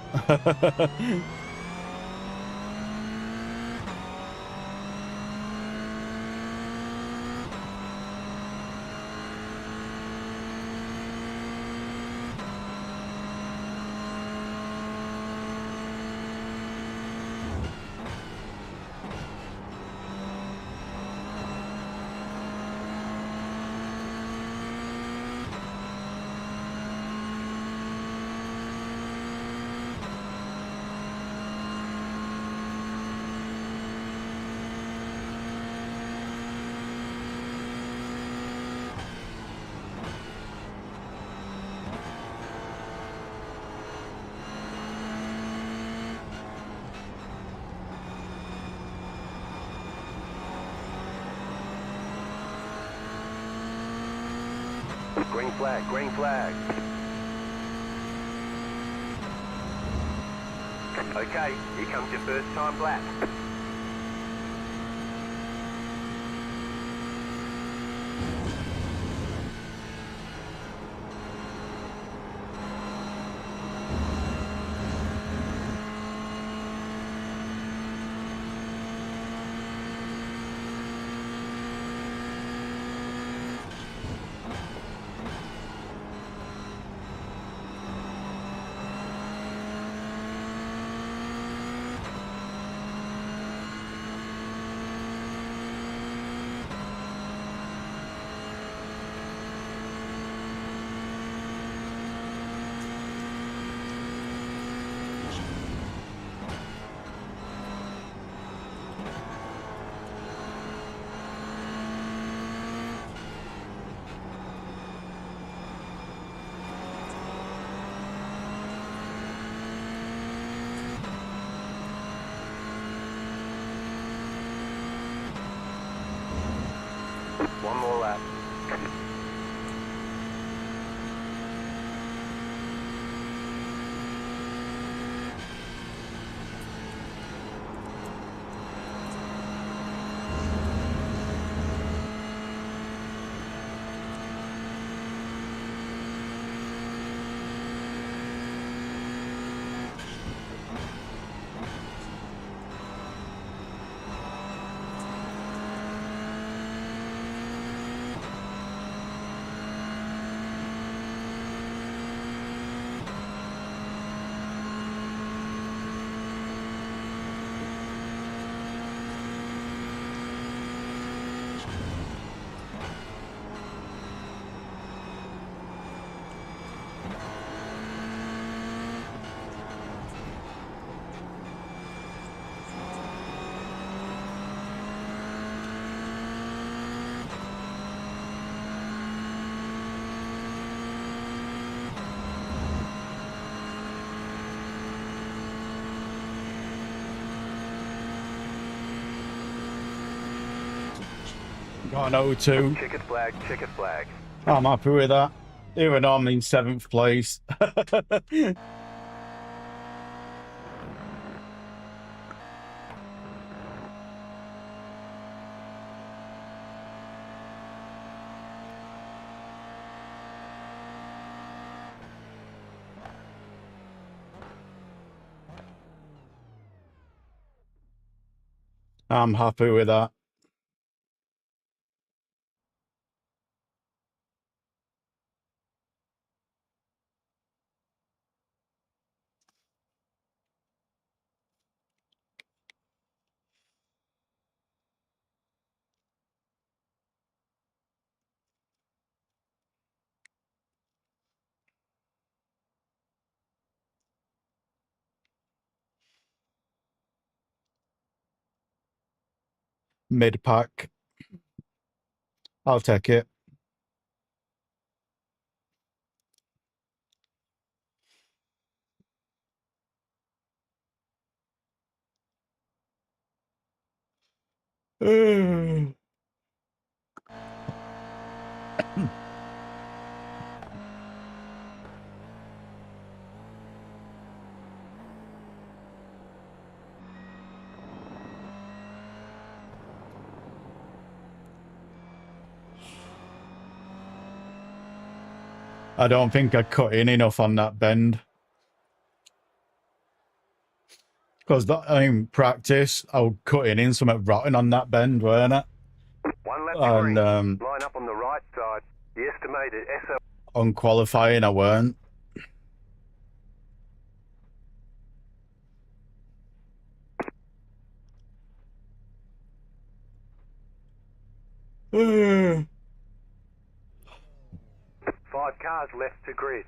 Green flag, green flag. Okay, here comes your first time lap. One more lap. Got an O2. Checkered flag, checkered flag. I'm happy with that. Even though I'm in 7th place. I'm happy with that. Mid-pack. I'll take it. I don't think I cut in enough on that bend. Because in practice, I was cutting in something rotten on that bend, weren't it? One left to And green. Line up on the right side. The estimated SO. on qualifying, I weren't. Five cars left to grid.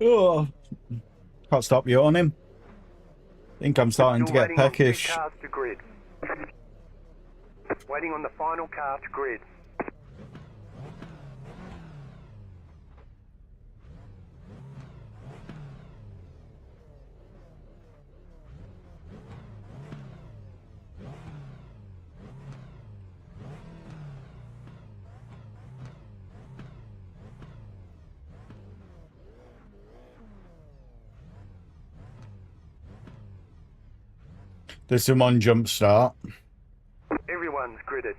Oh, can't stop yawning. Think I'm starting to Still get waiting on two peckish. cars to grid. Waiting on the final car to grid. There's some on jump start. Everyone's gridded.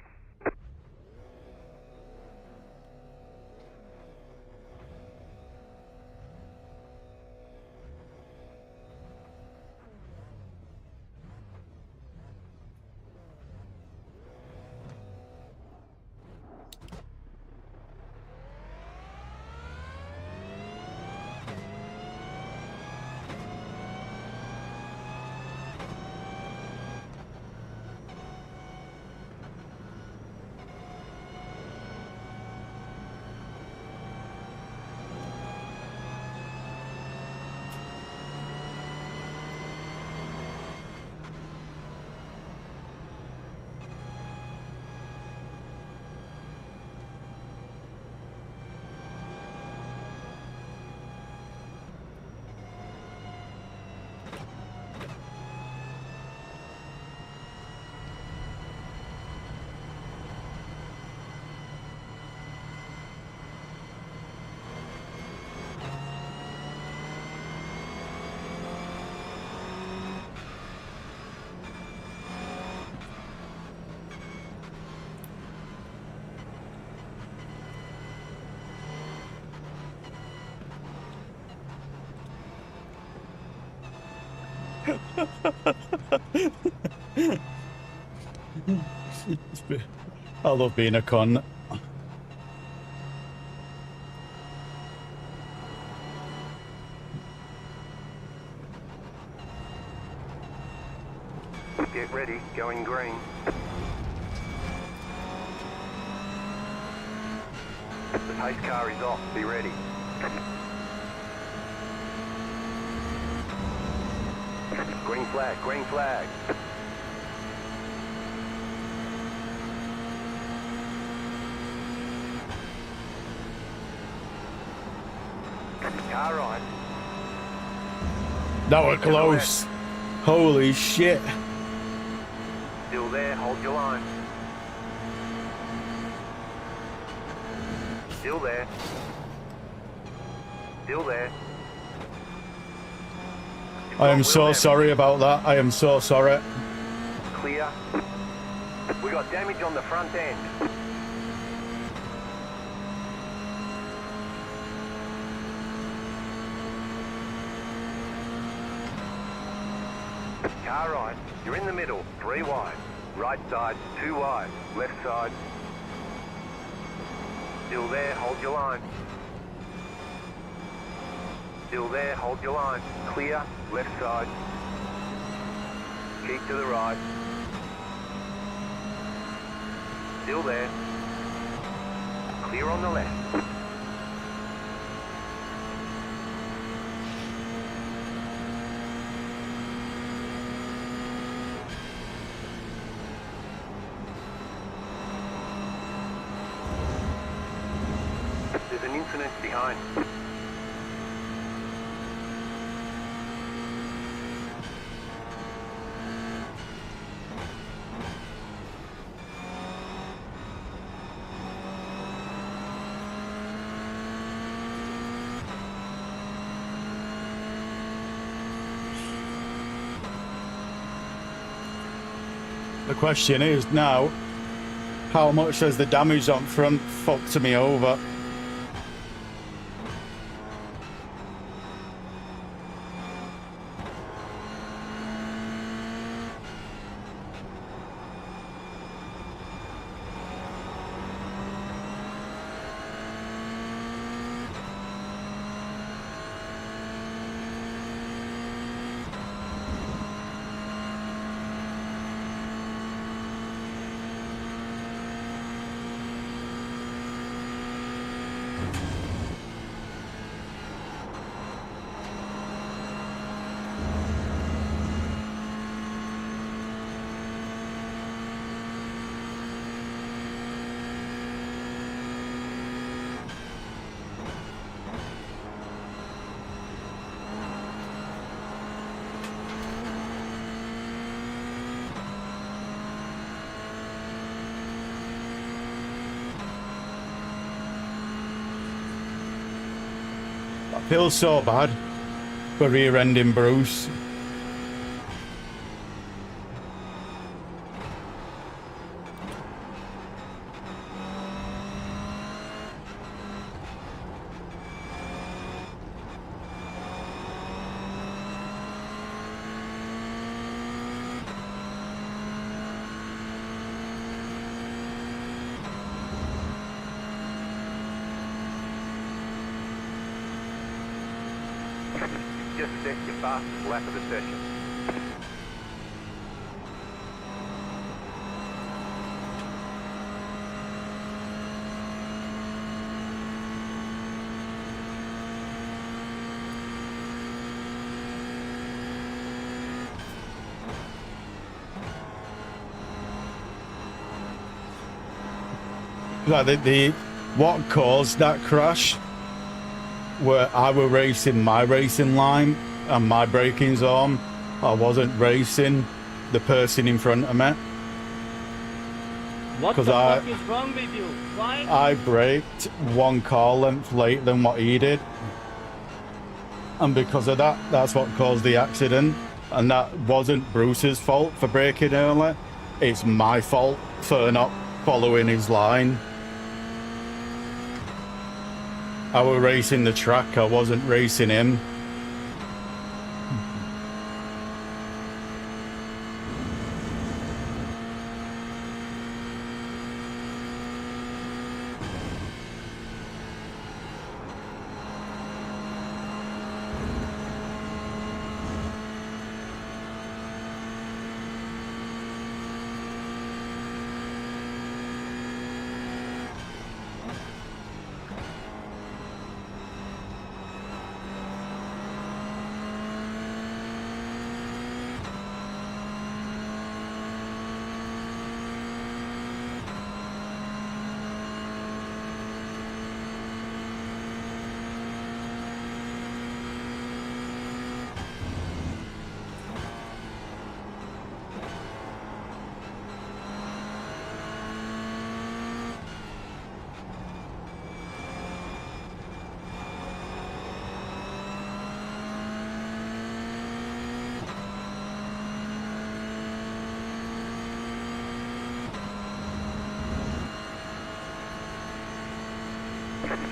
I love being a con. Get ready, going green. The pace car is off, be ready. Green flag, green flag. Car right. That were close. Holy shit. Still there, hold your line. Still there. Still there. I am so sorry about that. I am so sorry. Clear. We got damage on the front end. Car right, you're in the middle, 3 wide. Right side, 2 wide. Left side. Still there, hold your line. Still there, hold your line. Clear, left side. Keep to the right. Still there. Clear on the left. There's an incident behind. The question is now, how much has the damage on front fucked me over? I feel so bad for rear-ending Bruce. Just set your fastest lap of the session. Like what caused that crash? Where I were racing my racing line and my braking zone. I wasn't racing the person in front of me. What the fuck is wrong with you? Why? I braked 1 car length later than what he did. And because of that, that's what caused the accident. And that wasn't Bruce's fault for braking early. It's my fault for not following his line. I was racing the track, I wasn't racing him.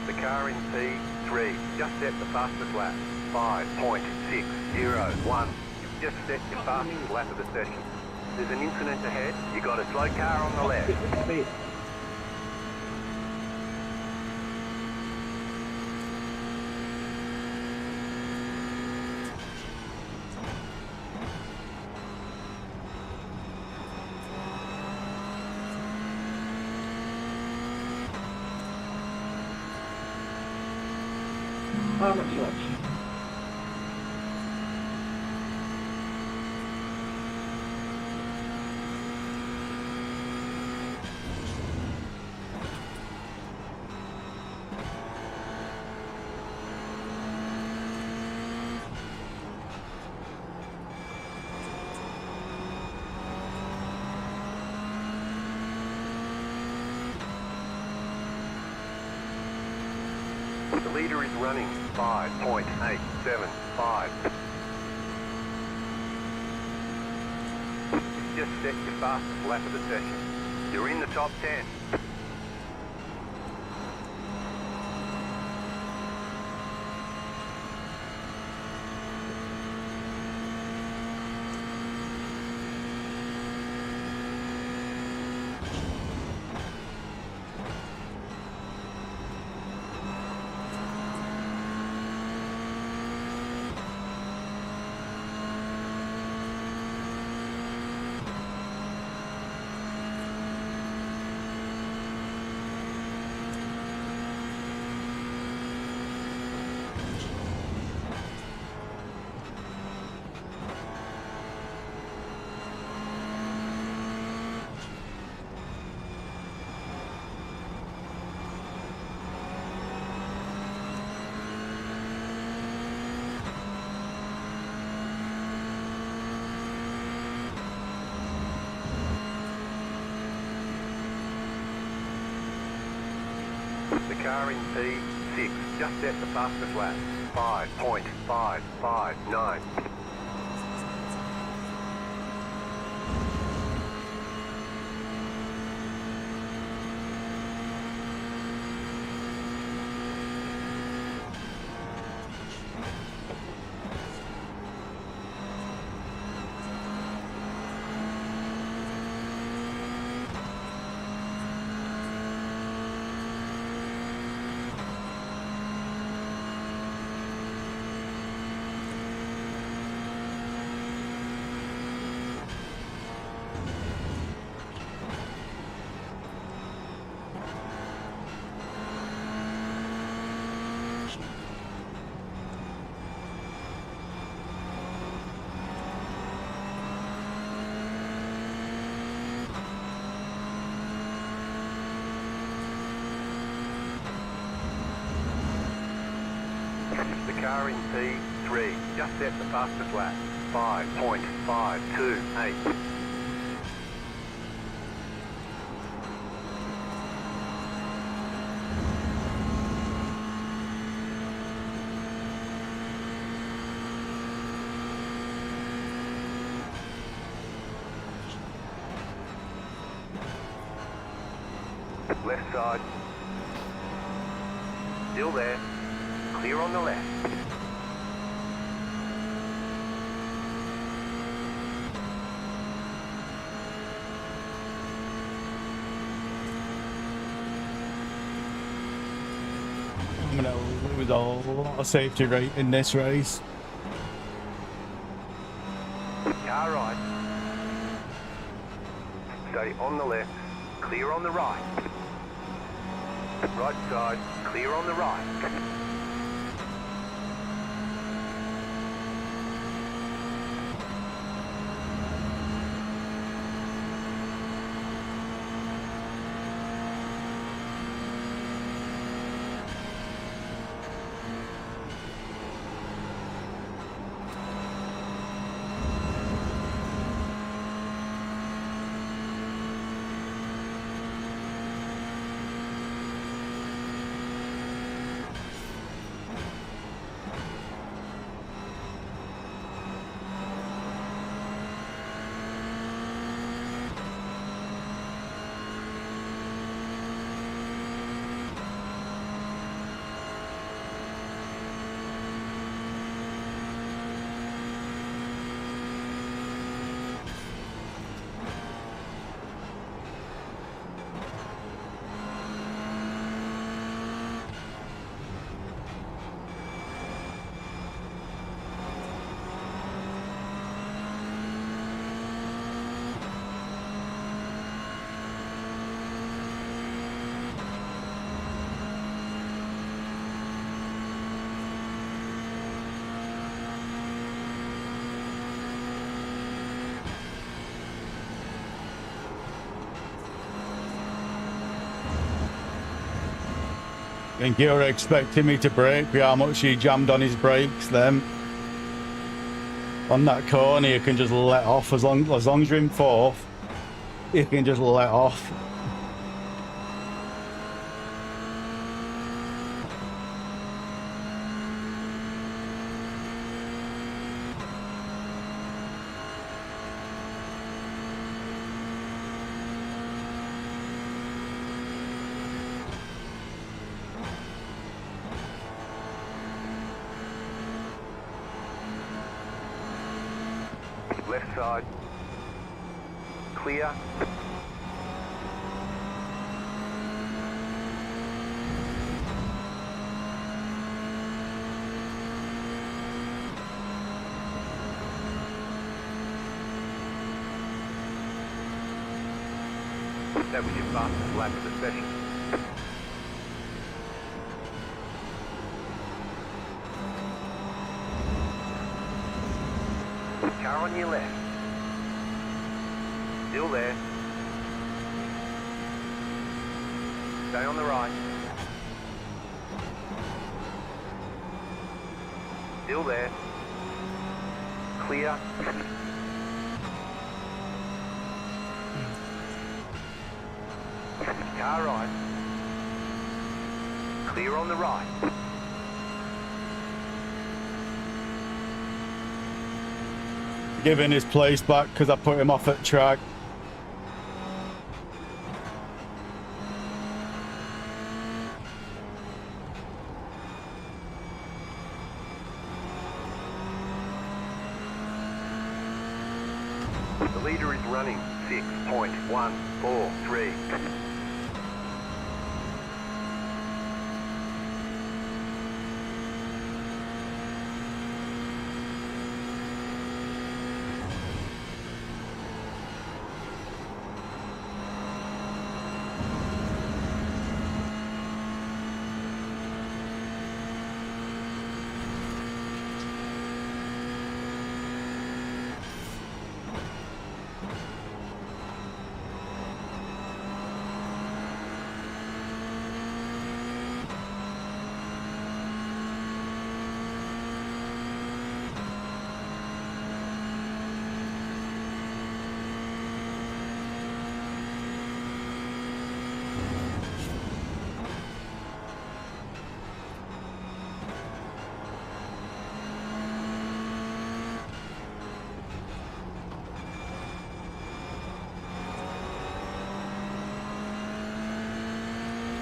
The car in P3 just set the fastest lap. 5.601. You've just set your fastest lap of the session. There's an incident ahead. You got a slow car on the left. The leader is running 5.875. You've just set your fastest lap of the session. You're in the top 10. The car in P6 just set the fastest lap. 5.559. The car in P3 just set the fastest lap. 5.528. Left side. Still there. Clear on the left. I'm going to lose a lot of safety rate in this race. Car right. Stay on the left. Clear on the right. Right side. Clear on the right. think you're expecting me to brake with how much he jammed on his brakes then. On that corner, you can just let off as long as you're in fourth. You can just let off. Left side. Clear. That was your fastest lap of the session. Car on your left. Still there. Stay on the right. Still there. Clear. Car right. Clear on the right. Giving his place back because I put him off at track. The leader is running 6.143.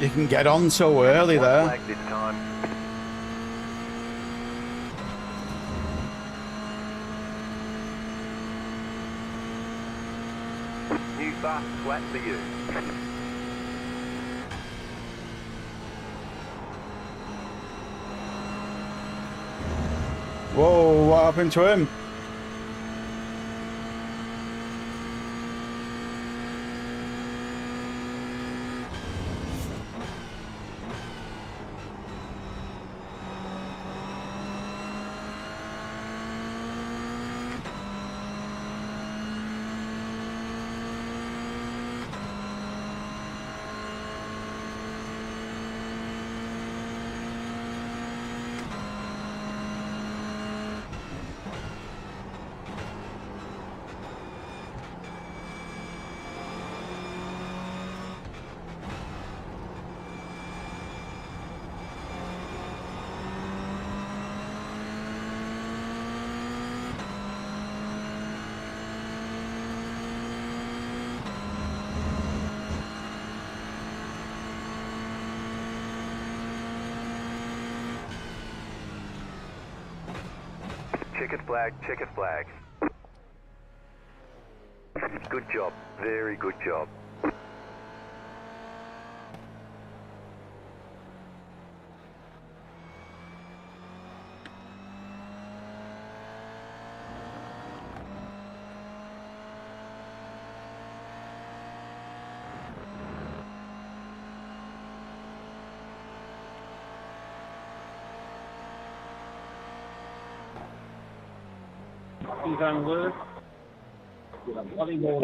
You can get on so early One there. flag this time. New fast flat for you. Whoa, what happened to him? Checkered flag, checkered flag. Good job, very good job.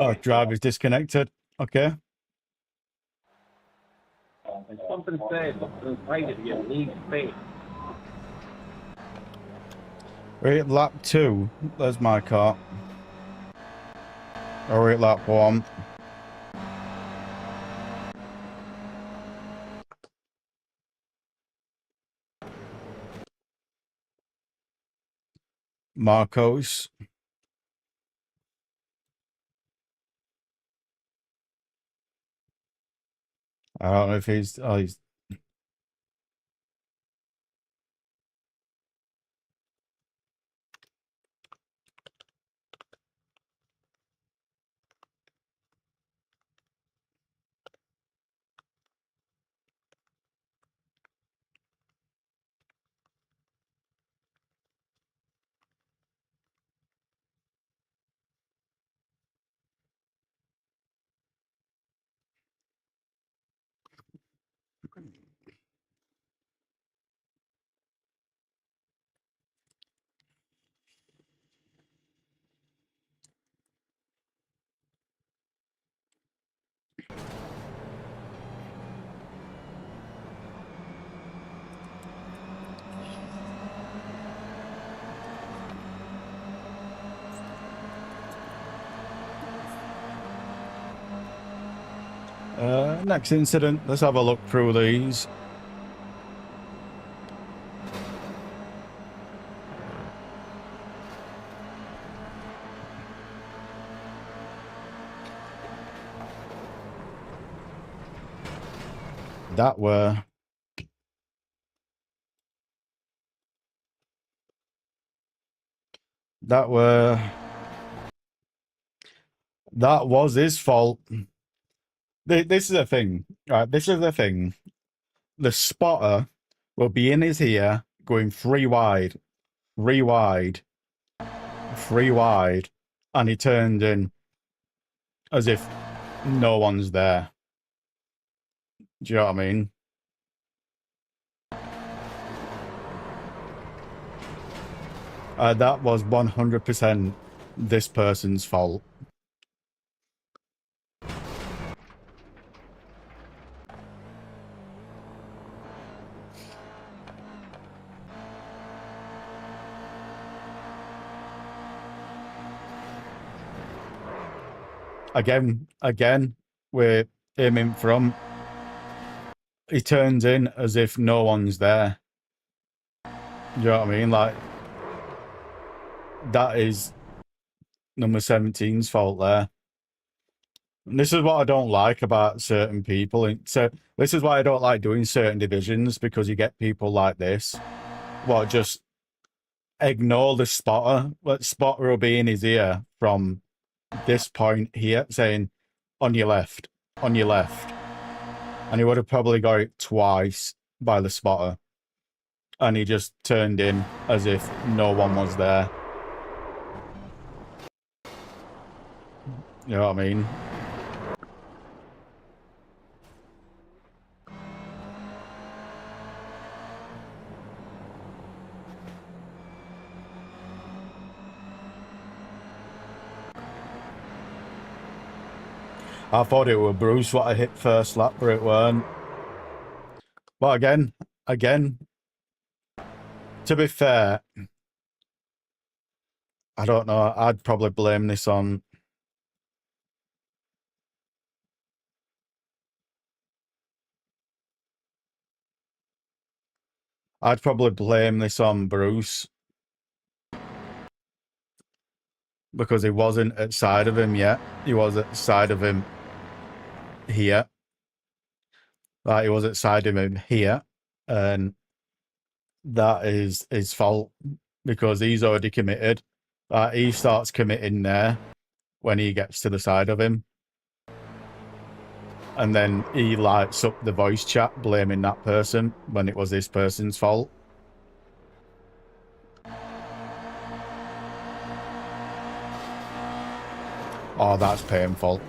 Oh, driver's disconnected. Okay. There's something said, something fight it, you need space. We're at lap 2. There's my car. Or we're at lap 1. Marcos. I don't know if he's... Oh, he's... Next incident. Let's have a look through these. That were... That was his fault. This is the thing, right? This is the thing. The spotter will be in his ear going 3 wide, 3 wide, 3 wide, and he turned in as if no one's there. Do you know what I mean? That was 100% this person's fault. Again, we're aiming from. He turns in as if no one's there. Do you know what I mean? Like, that is number 17's fault there. And this is what I don't like about certain people. And so this is why I don't like doing certain divisions, because you get people like this. Well, just ignore the spotter. Let spotter will be in his ear from this point here, saying, on your left, on your left. And he would have probably got it twice by the spotter. And he just turned in as if no one was there. You know what I mean? I thought it was Bruce what I hit first lap, but it weren't. But again, to be fair, I don't know, I'd probably blame this on... I'd probably blame this on Bruce. Because he wasn't at side of him yet. He was at side of him here. Like, he was at side of him here. And that is his fault. Because he's already committed. He starts committing there when he gets to the side of him. And then he lights up the voice chat blaming that person when it was this person's fault. Oh, that's painful.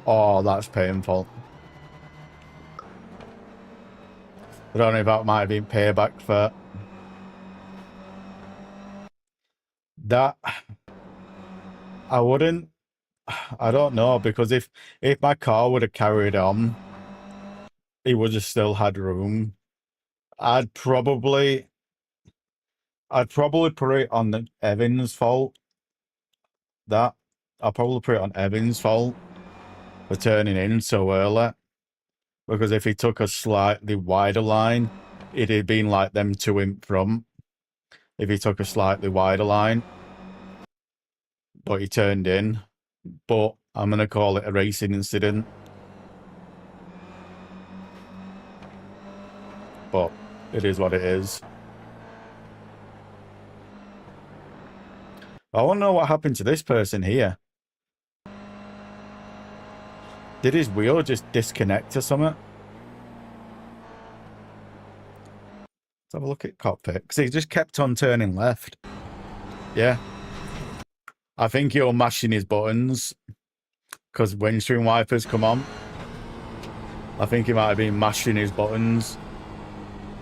Oh, that's painful. I don't know if that might have been payback for that. I wouldn't. I don't know, because if my car would have carried on he would have still had room. I'd probably put it on the Evans' fault. I'd probably put it on Evans' fault for turning in so early. Because if he took a slightly wider line, it'd have been like them two in front. If he took a slightly wider line. But he turned in. But I'm going to call it a racing incident. But it is what it is. I want to know what happened to this person here. Did his wheel just disconnect or something? Let's have a look at cockpit. Because he just kept on turning left. Yeah. I think you're mashing his buttons. Because windscreen wipers come on. I think he might have been mashing his buttons.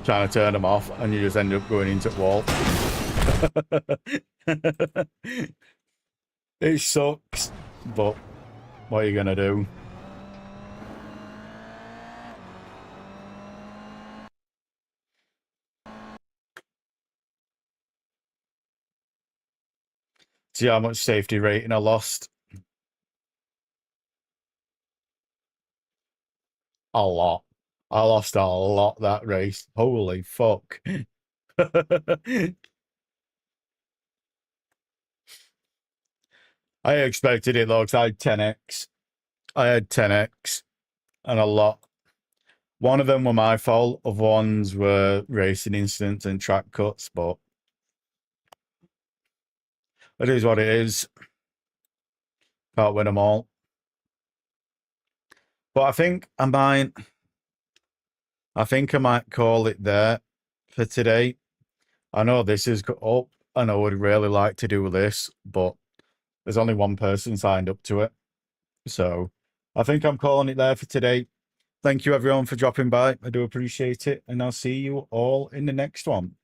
Trying to turn them off. And you just end up going into the wall. It sucks. But what are you going to do? See how much safety rating I lost? A lot. I lost a lot that race. Holy fuck. I expected it though, because I had 10x. I had 10x and a lot. One of them were my fault. Other ones were racing incidents and track cuts, but it is what it is. Can't win them all. But I think I might call it there for today. I know this is up and I would really like to do this, but there's only one person signed up to it. So I think I'm calling it there for today. Thank you everyone for dropping by. I do appreciate it. And I'll see you all in the next one.